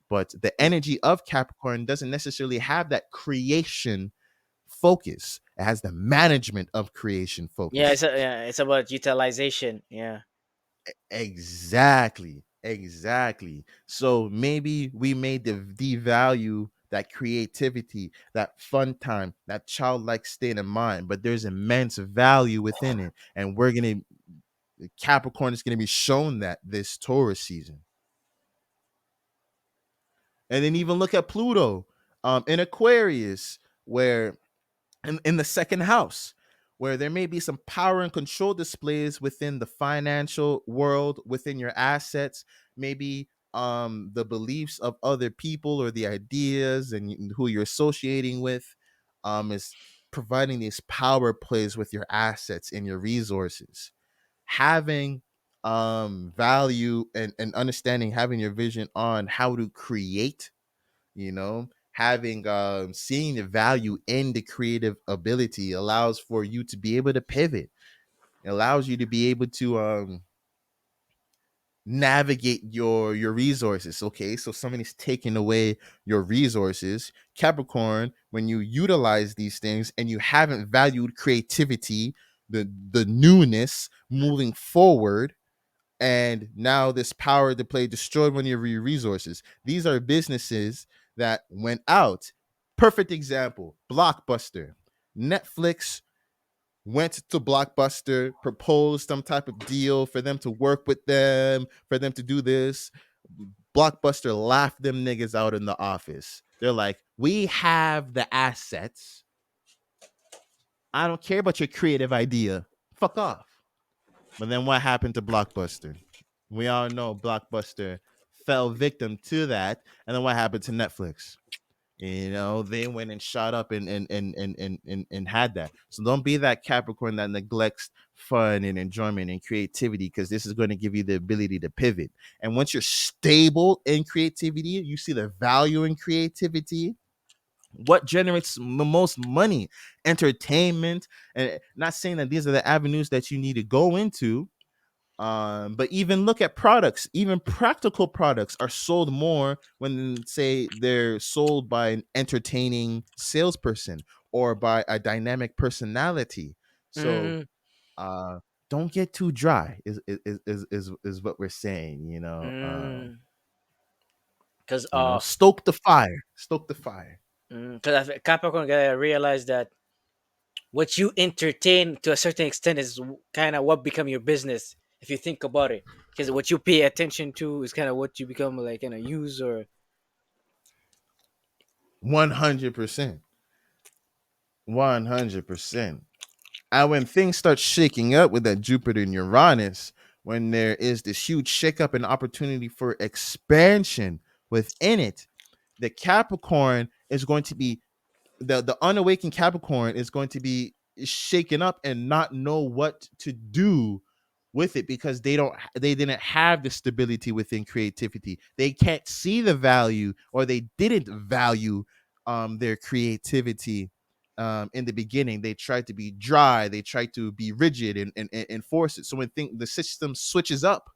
but the energy of Capricorn doesn't necessarily have that creation focus. It has the management of creation Yeah, focus. yeah, it's about utilization. Yeah. Exactly. Exactly. So maybe we may devalue that creativity, that fun time, that childlike state of mind, but there's immense value within it. And we're going to Capricorn is going to be shown that this Taurus season. And then even look at Pluto in Aquarius, where in the second house, where there may be some power and control displays within the financial world, within your assets, maybe the beliefs of other people or the ideas and who you're associating with is providing these power plays with your assets and your resources. Having value and understanding, having your vision on how to create, having seeing the value in the creative ability allows for you to be able to pivot. It allows you to be able to navigate your resources. Okay, so somebody's taking away your resources, Capricorn. When you utilize these things and you haven't valued creativity, the newness moving forward, and now this power to play destroyed one of your resources. These are businesses that went out. Perfect example: Blockbuster. Netflix went to Blockbuster, proposed some type of deal for them to work with them, for them to do this. Blockbuster laughed them niggas out in the office. They're like, we have the assets. I don't care about your creative idea. Fuck off. But then what happened to Blockbuster? We all know Blockbuster fell victim to that. And then what happened to Netflix? They went and shot up and had that. So don't be that Capricorn that neglects fun and enjoyment and creativity, because this is going to give you the ability to pivot. And once you're stable in creativity, you see the value in creativity. What generates the most money? Entertainment. And not saying that these are the avenues that you need to go into, but even look at products. Even practical products are sold more when, say, they're sold by an entertaining salesperson or by a dynamic personality. So Mm-hmm. don't get too dry is what we're saying. Mm. Because Stoke the fire. Stoke the fire. because Capricorn gotta realize that what you entertain to a certain extent is kind of what become your business if you think about it. Because what you pay attention to is kind of what you become like use or. 100%. 100%. And when things start shaking up with that Jupiter and Uranus, when there is this huge shakeup and opportunity for expansion within it, the Capricorn is going to be the unawakened Capricorn is going to be shaken up and not know what to do with it, because they didn't have the stability within creativity. They can't see the value, or they didn't value their creativity in the beginning. They tried to be dry, they tried to be rigid and force it. So when the system switches up,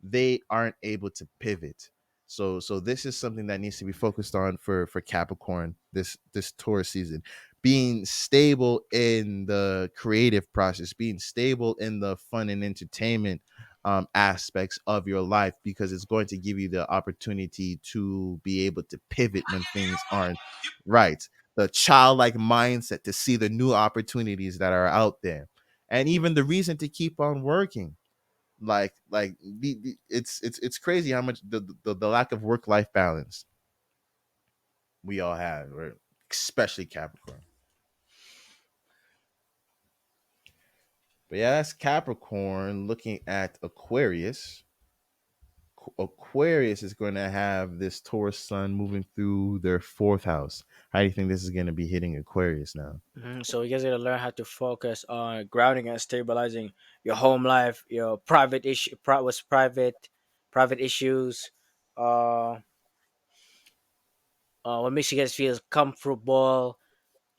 they aren't able to pivot. So this is something that needs to be focused on for Capricorn this Taurus season. Being stable in the creative process, being stable in the fun and entertainment aspects of your life, because it's going to give you the opportunity to be able to pivot when things aren't right. The childlike mindset to see the new opportunities that are out there, and even the reason to keep on working. It's crazy how much the lack of work life balance we all have, right? Especially Capricorn. But yeah, that's Capricorn. Looking at Aquarius, Aquarius is going to have this Taurus sun moving through their fourth house. How do you think this is going to be hitting Aquarius now? So you guys gotta learn how to focus on grounding and stabilizing your home life, your private issue, what's private issues, uh, what makes you guys feel comfortable.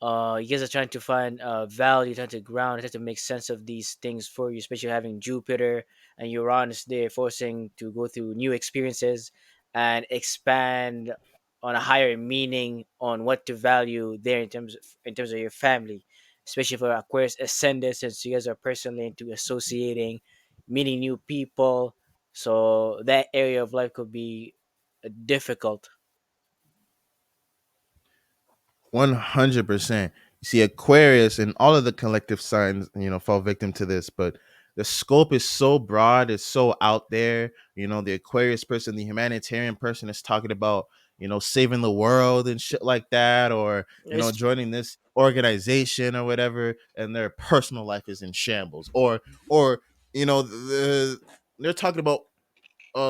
You guys are trying to find value, trying to ground, trying to make sense of these things for you, especially having Jupiter and Uranus there, forcing to go through new experiences and expand on a higher meaning on what to value there in terms of your family, especially for Aquarius ascendant, since you guys are personally into associating, meeting new people. So that area of life could be difficult. 100%. You see, Aquarius and all of the collective signs, fall victim to this, but the scope is so broad, it's so out there. The Aquarius person, the humanitarian person is talking about, saving the world and shit like that, or It's joining this organization or whatever, and their personal life is in shambles. Or they're talking about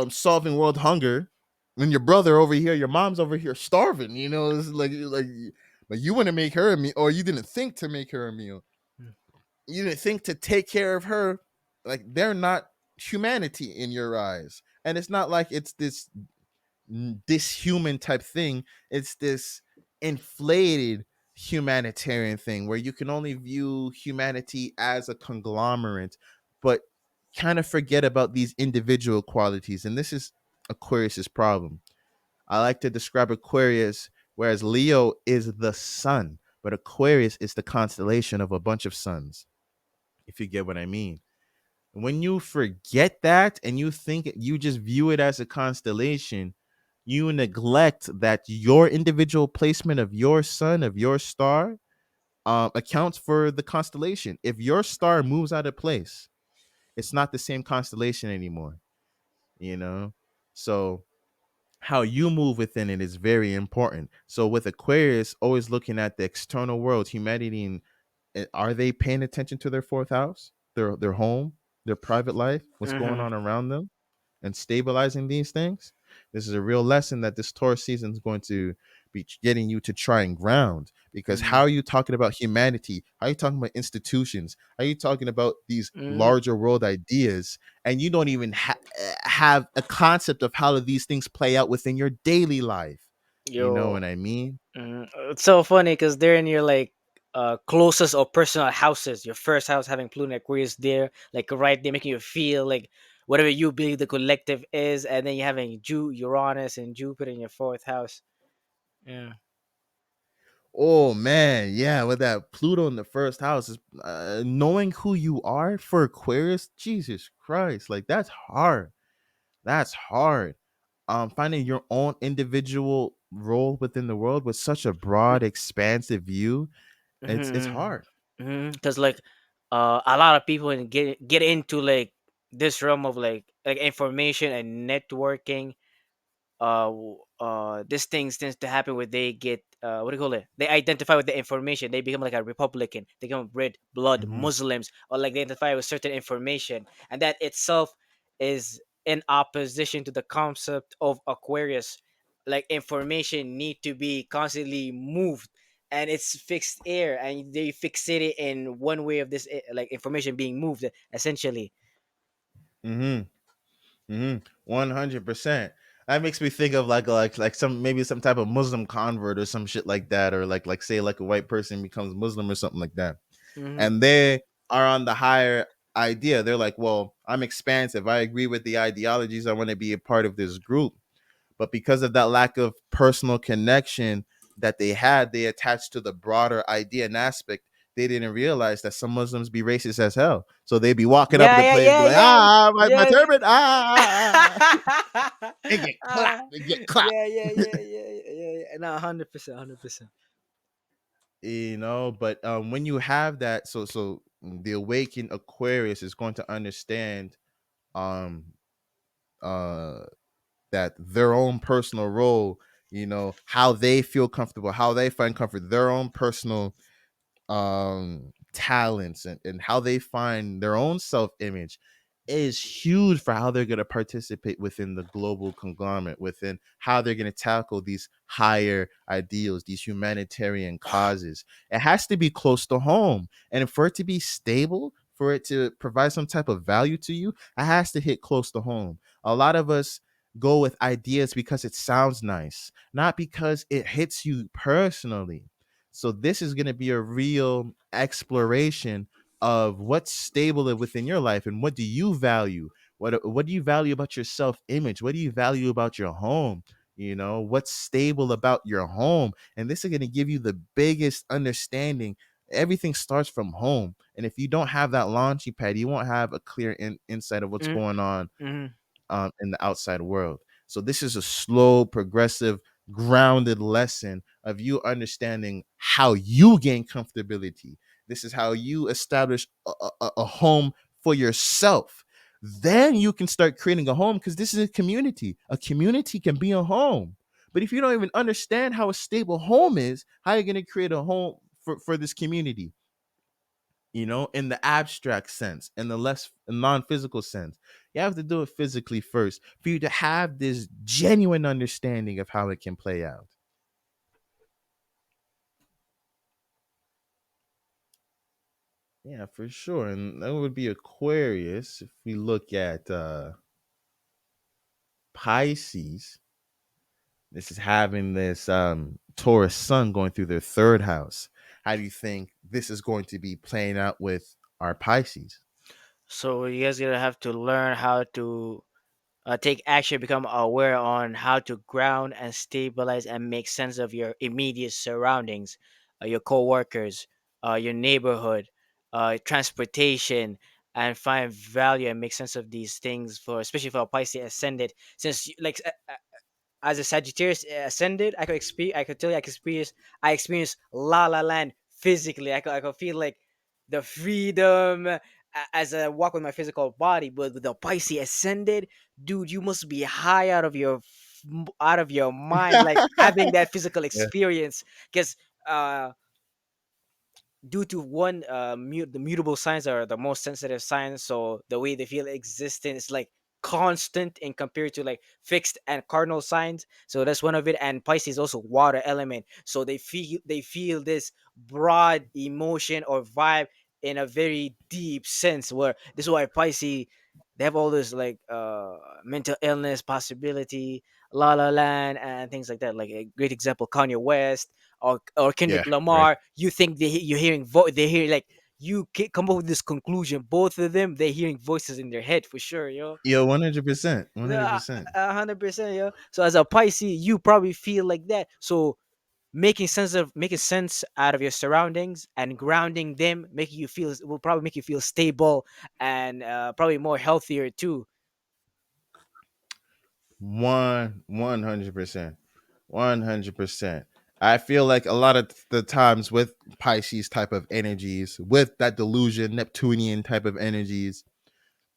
solving world hunger when your brother over here, your mom's over here starving. It's like you want to make her a meal, or you didn't think to make her a meal. You didn't think to take care of her. Like, they're not humanity in your eyes, and it's not like it's this human type thing. It's this inflated humanitarian thing where you can only view humanity as a conglomerate, but kind of forget about these individual qualities. And this is Aquarius's problem. I like to describe Aquarius, whereas Leo is the sun, but Aquarius is the constellation of a bunch of suns, if you get what I mean. When you forget that and you think you just view it as a constellation, you neglect that your individual placement of your sun, of your star, accounts for the constellation. If your star moves out of place, it's not the same constellation anymore, you know? So how you move within it is very important. So with Aquarius, always looking at the external world, humanity, and are they paying attention to their fourth house, their home, their private life, what's going mm-hmm. on around them, and stabilizing these things? This is a real lesson that this Taurus season is going to be getting you to try and ground. Because Mm-hmm. how are you talking about humanity? How are you talking about institutions? How are you talking about these Mm-hmm. larger world ideas? And you don't even have a concept of how do these things play out within your daily life. You know Yo, what I mean? it's so funny because they're in your like closest or personal houses. Your first house having Pluto and Aquarius there, like right there, making you feel like whatever you believe the collective is, and then you're having Uranus and Jupiter in your fourth house. Yeah. Oh man, yeah, with that Pluto in the first house, is knowing who you are for Aquarius. Jesus Christ, like that's hard. That's hard. Finding your own individual role within the world with such a broad, expansive view, it's Mm-hmm. hard. Because like a lot of people get into like this realm of like information and networking. This things tends to happen where they get what do you call it, they identify with the information, they become like a Republican, they become red blood Hmm. Muslims, or like they identify with certain information, and that itself is in opposition to the concept of Aquarius. Like information need to be constantly moved, and it's fixed air, and they fixate it in one way of this like information being moved essentially. Hmm. 100%. That makes me think of like some, maybe some type of Muslim convert or some shit like that, or like say like a white person becomes Muslim or something like that, Mm-hmm. and they are on the higher idea. They're like, well, I'm expansive. I agree with the ideologies. I want to be a part of this group. But because of that lack of personal connection that they had, they attached to the broader idea and aspect. They didn't realize that some Muslims be racist as hell. So they be walking up Yeah, the yeah, place, be yeah, like, yeah, my yeah. turban, and get clapped, Ah, and get clapped. yeah, yeah, yeah, yeah, yeah, yeah. No, 100%, 100%. But when you have that, so the awakened Aquarius is going to understand um uh that their own personal role, how they feel comfortable, how they find comfort, their own personal talents, and how they find their own self-image is huge for how they're going to participate within the global conglomerate, within how they're going to tackle these higher ideals, these humanitarian causes. It has to be close to home, and for it to be stable, for it to provide some type of value to you, it has to hit close to home. A lot of us go with ideas because it sounds nice, not because it hits you personally. So this is going to be a real exploration of what's stable within your life, and what do you value? What do you value about your self-image? What do you value about your home? What's stable about your home? And this is going to give you the biggest understanding. Everything starts from home. And if you don't have that launching pad, you won't have a clear insight of what's going on Mm-hmm. in the outside world. So this is a slow, progressive, grounded lesson of you understanding how you gain comfortability. This is how you establish a home for yourself. Then you can start creating a home, because this is a community. A community can be a home. But if you don't even understand how a stable home is, how are you going to create a home for this community? In the abstract sense, in the less non-physical sense. You have to do it physically first for you to have this genuine understanding of how it can play out. Yeah, for sure. And that would be Aquarius. If we look at Pisces, this is having this Taurus sun going through their third house. How do you think this is going to be playing out with our Pisces? So you guys gonna have to learn how to take action, become aware on how to ground and stabilize and make sense of your immediate surroundings, your coworkers, your neighborhood, transportation, and find value and make sense of these things for, especially for a Pisces ascendant. Since like as a Sagittarius ascended, I could tell you, I experienced La La Land physically. I could feel like the freedom as I walk with my physical body. But with the Pisces ascended, dude, you must be high out of your mind, like having that physical Yeah. experience. Because uh, due to one the mutable signs are the most sensitive signs, so the way they feel existent is like constant in compared to like fixed and cardinal signs. So that's one of it. And Pisces is also water element, so they feel this broad emotion or vibe in a very deep sense, where this is why Pisces, they have all this like mental illness possibility, La La Land and things like that. Like a great example, Kanye West or Yeah, Kendrick right. Lamar. You think you're hearing they hear like come up with this conclusion. Both of them, they're hearing voices in their head for sure, yo. Yeah, 100%. Yeah, 100%. 100%, yo. So as a Pisces, you probably feel like that. So making sense out of your surroundings and grounding them, making you feel will probably make you feel stable and probably more healthier too. 100%. 100%. I feel like a lot of the times with Pisces type of energies, with that delusion, Neptunian type of energies,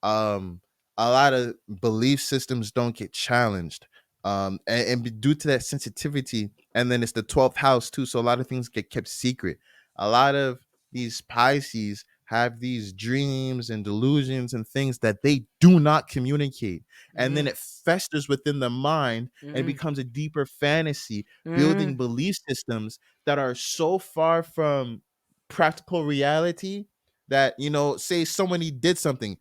um a lot of belief systems don't get challenged, and due to that sensitivity. And then it's the 12th house too, so a lot of things get kept secret. A lot of these Pisces have these dreams and delusions and things that they do not communicate, and then Mm-hmm. it festers within the mind and Mm-hmm. becomes a deeper fantasy, Mm-hmm. building belief systems that are so far from practical reality that, say somebody did something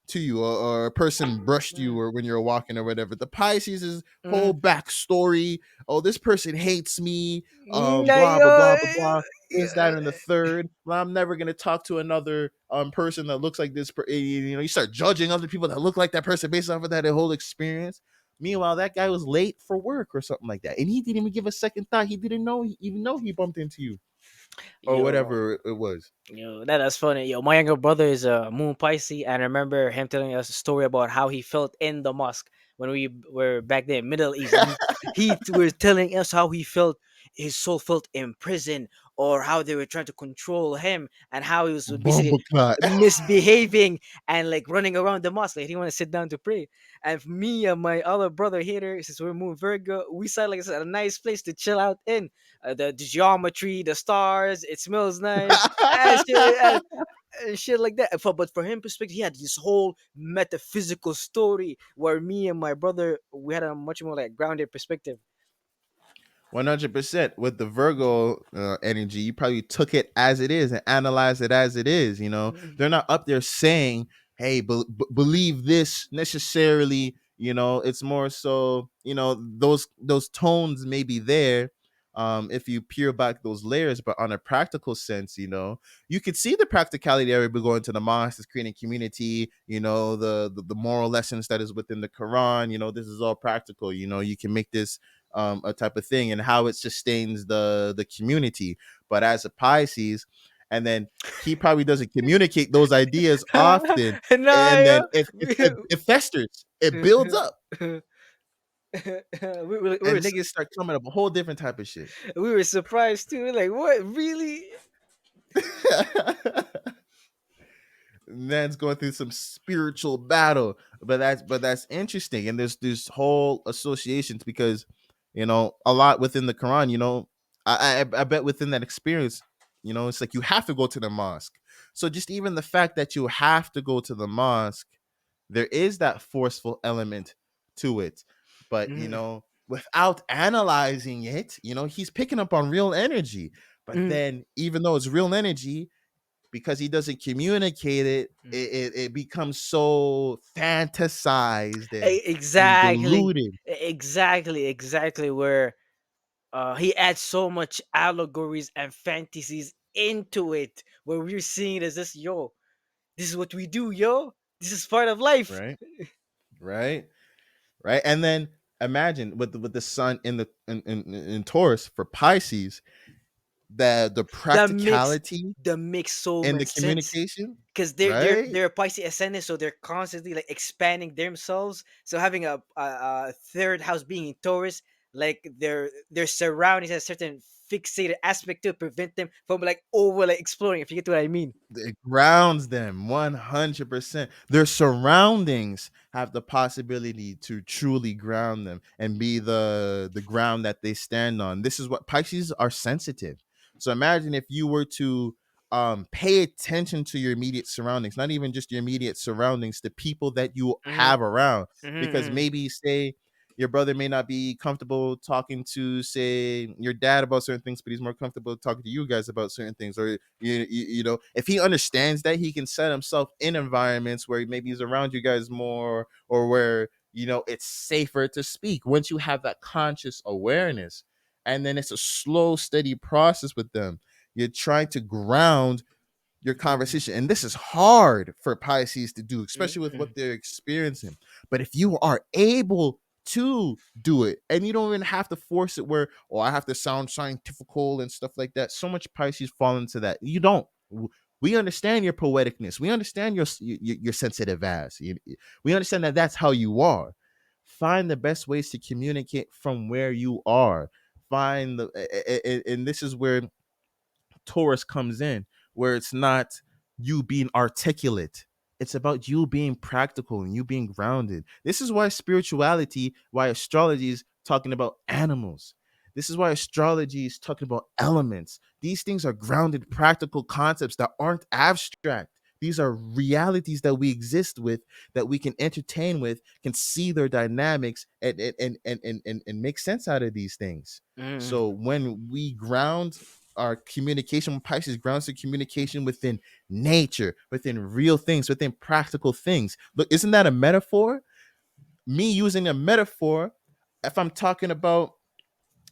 to you, or a person brushed you or when you're walking or whatever. The Pisces' Mm-hmm. whole backstory: oh, this person hates me, Yeah, blah blah yo, blah blah blah, this, that, and the third. Well, I'm never gonna talk to another person that looks like this. You start judging other people that look like that person based off of that whole experience. Meanwhile, that guy was late for work or something like that, and he didn't even give a second thought. He didn't know even know he bumped into you or yo. whatever it was. Yo, that's funny. Yo, my younger brother is a moon Pisces, and I remember him telling us a story about how he felt in the mosque when we were back there in Middle East. Was telling us how he felt, his soul felt in prison, or how they were trying to control him, and how he was basically Bumbleclot. misbehaving and like running around the mosque. Like he didn't want to sit down to pray. And me and my other brother here, since we're moon Virgo, we saw like I said, a nice place to chill out in. The geometry, the stars, it smells nice and shit like that. But for him perspective, he had this whole metaphysical story where me and my brother, we had a much more like grounded perspective. 100%. With the Virgo energy, you probably took it as it is and analyzed it as it is. Mhm. They're not up there saying, hey, believe this necessarily. It's more so, those tones may be there, if you peel back those layers. But on a practical sense, you could see the practicality of everybody going to the mosque, is creating community, the moral lessons that is within the Quran. This is all practical. You can make this a type of thing, and how it sustains the community. But as a Pisces, and then he probably doesn't communicate those ideas often, Nah, and yeah. then it festers, it builds up, We were and niggas start coming up a whole different type of shit. we were surprised too. We're like, what really? Man's going through some spiritual battle. But that's interesting. And there's this whole associations because a lot within the Quran, I bet within that experience, it's like you have to go to the mosque. So just even the fact that you have to go to the mosque, there is that forceful element to it. But Mm, without analyzing it, he's picking up on real energy. But mm, then even though it's real energy, because he doesn't communicate it, mm. it becomes so fantasized and Exactly, diluted. exactly. Where he adds so much allegories and fantasies into it, where we're seeing it as this, yo, this is what we do, yo. This is part of life. Right, right, right. And then imagine with the sun in Taurus for Pisces, the That makes practicality so and much the sense communication, because right? they're Pisces ascendant, so they're constantly like expanding themselves. So having a third house being in Taurus, like their surroundings has a certain fixated aspect to prevent them from like over like exploring. If you get what I mean. It grounds them 100%. Their surroundings have the possibility to truly ground them and be the ground that they stand on. This is what Pisces are sensitive. So imagine if you were to pay attention to your immediate surroundings, not even just your immediate surroundings, the people that you Mm-hmm, have around. Because mm-hmm, maybe say your brother may not be comfortable talking to say your dad about certain things, but he's more comfortable talking to you guys about certain things. Or if he understands that, he can set himself in environments where maybe he's around you guys more, or where it's safer to speak once you have that conscious awareness. And then it's a slow steady process with them. You're trying to ground your conversation. And this is hard for Pisces to do, especially with mm-hmm, what they're experiencing. But if you are able to do it, and you don't even have to force it where, oh, I have to sound scientifical and stuff like that. So much Pisces fall into that. You don't. We understand your poeticness. We understand your sensitive ass. We understand that that's how you are. Find the best ways to communicate from where you are. Find and this is where Taurus comes in, where it's not you being articulate. It's about you being practical and you being grounded. This is why spirituality, why astrology is talking about animals. This is why astrology is talking about elements. These things are grounded, practical concepts that aren't abstract. These are realities that we exist with, that we can entertain with, can see their dynamics and make sense out of these things. mm-hmm. So when we ground our communication with Pisces, grounds the communication within nature, within real things, within practical things. Look, isn't that a metaphor? Me using a metaphor, if I'm talking about,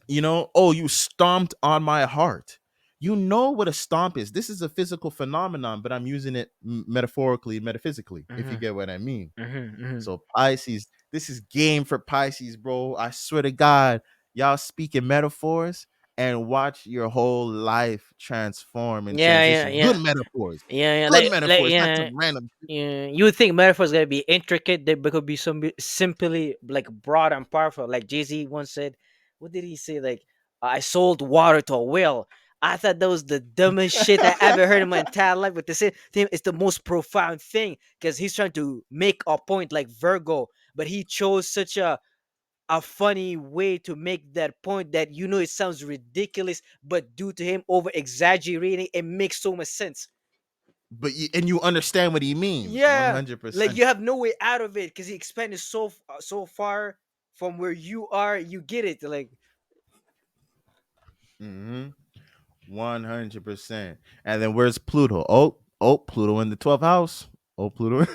oh, you stomped on my heart. You know what a stomp is. This is a physical phenomenon, but I'm using it metaphorically, metaphysically, if you Mm-hmm. get what I mean. Mm-hmm. So Pisces, this is game for Pisces, bro. I swear to God, y'all speaking metaphors and watch your whole life transform and Yeah, yeah, transition. Good yeah, metaphors. yeah. Good Like metaphors, not yeah, some random shit. yeah. You would think metaphors gonna be intricate. They could be some simply like broad and powerful. Like Jay Z once said, what did he say? Like, I sold water to a whale. I thought that was the dumbest shit I ever heard in my entire life. But the same thing, it's the most profound thing because he's trying to make a point like Virgo, but he chose such a funny way to make that point that it sounds ridiculous, but due to him over exaggerating, it makes so much sense. And you understand what he means Yeah, like 100%. you have no way out of it because he expanded so far from where you are. You get it, like. hmm 100%. And then where's Pluto? Oh, Pluto in the 12th house. Oh, Pluto.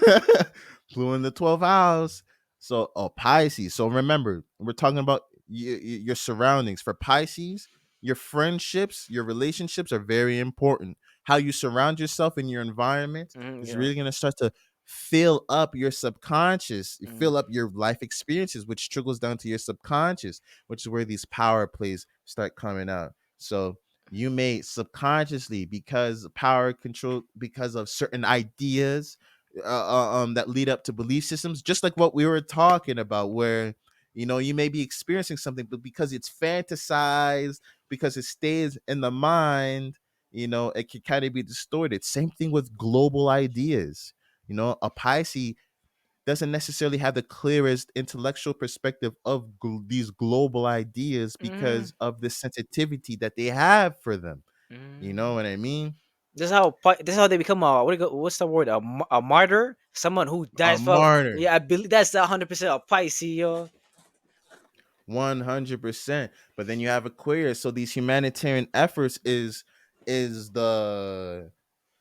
Pluto in the 12th house. So, oh, Pisces. So remember, we're talking about your surroundings. For Pisces, your friendships, your relationships are very important. How you surround yourself in your environment is Yeah. really going to start to fill up your subconscious, Mhm. fill up your life experiences, which trickles down to your subconscious, which is where these power plays start coming out. So, you may subconsciously, because power control, because of certain ideas that lead up to belief systems, just like what we were talking about, where you may be experiencing something, but because it's fantasized, because it stays in the mind, it can kind of be distorted. Same thing with global ideas. A Pisces doesn't necessarily have the clearest intellectual perspective of these global ideas Mm, because of the sensitivity that they have for them. You know mm. what I mean? This is how they become a what's the word, a martyr, someone who A dies for. martyr. Yeah, I believe that's 100% a Pisces, yo. 100%. But then you have Aquarius. So these humanitarian efforts is the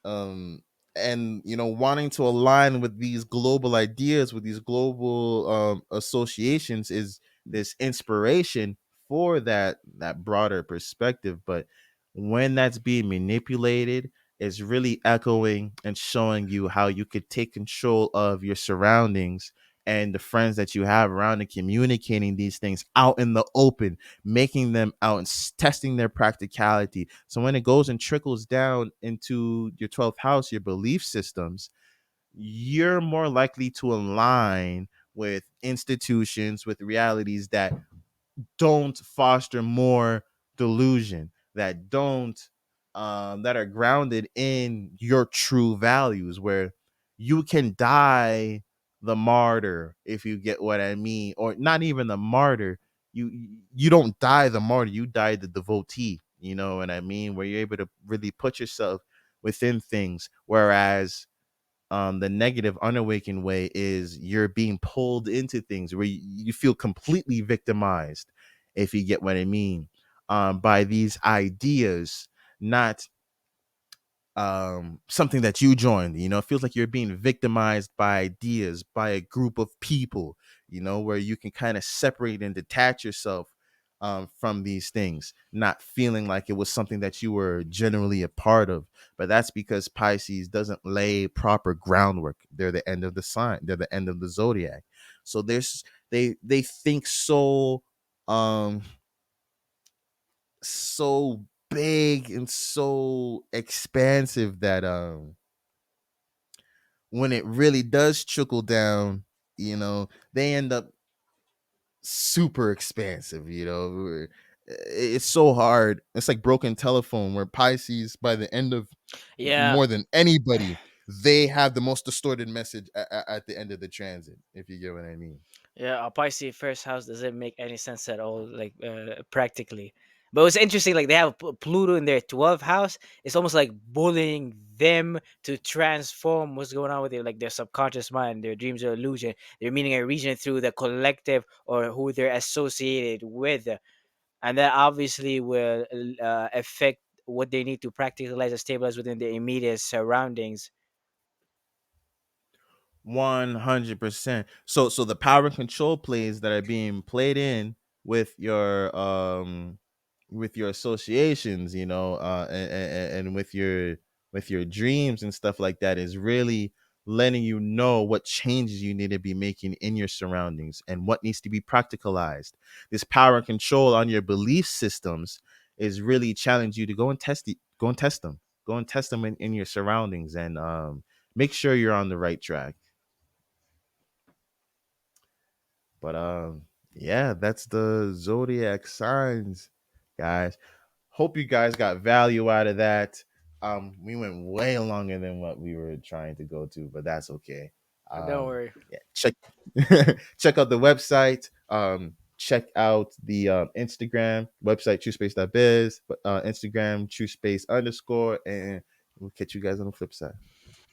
um and wanting to align with these global ideas, with these global associations, is this inspiration for that broader perspective. But when that's being manipulated, it's really echoing and showing you how you could take control of your surroundings and the friends that you have around, and communicating these things out in the open, making them out and testing their practicality. So when it goes and trickles down into your 12th house, your belief systems, you're more likely to align with institutions, with realities that don't foster more delusion, that don't that are grounded in your true values, where you can die the martyr, if you get what I mean. Or not even the martyr, you don't die the martyr, you die the devotee. You know what I mean? Where you're able to really put yourself within things, whereas the negative unawakened way is you're being pulled into things where you feel completely victimized, if you get what I mean, by these ideas, not something that you joined. It feels like you're being victimized by ideas, by a group of people, where you can kind of separate and detach yourself from these things, not feeling like it was something that you were generally a part of. But that's because Pisces doesn't lay proper groundwork. They're the end of the sign, they're the end of the zodiac. So they think um so big and so expansive that when it really does trickle down, they end up super expansive. It's so hard. It's like broken telephone, where Pisces, by the end of, Yeah, more than anybody, they have the most distorted message at the end of the transit, if you get what I mean. yeah. A Pisces first house doesn't make any sense at all, like practically. But it's interesting, like they have Pluto in their 12th house. It's almost like bullying them to transform what's going on with it, like their subconscious mind, their dreams or illusion. They're meaning a region through the collective or who they're associated with, and that obviously will affect what they need to practicalize and stabilize within their immediate surroundings. 100%. So the power and control plays that are being played in with your associations, and with your dreams and stuff like that, is really letting you know what changes you need to be making in your surroundings and what needs to be practicalized. This power and control on your belief systems is really challenge you to go and test them, in your surroundings, and make sure you're on the right track. But yeah, that's the zodiac signs, guys. Hope you guys got value out of that. We went way longer than what we were trying to go to, but that's okay. Don't worry. Yeah, check out the website. Check out the Instagram website, truespace.biz, Instagram truespace_, and we'll catch you guys on the flip side.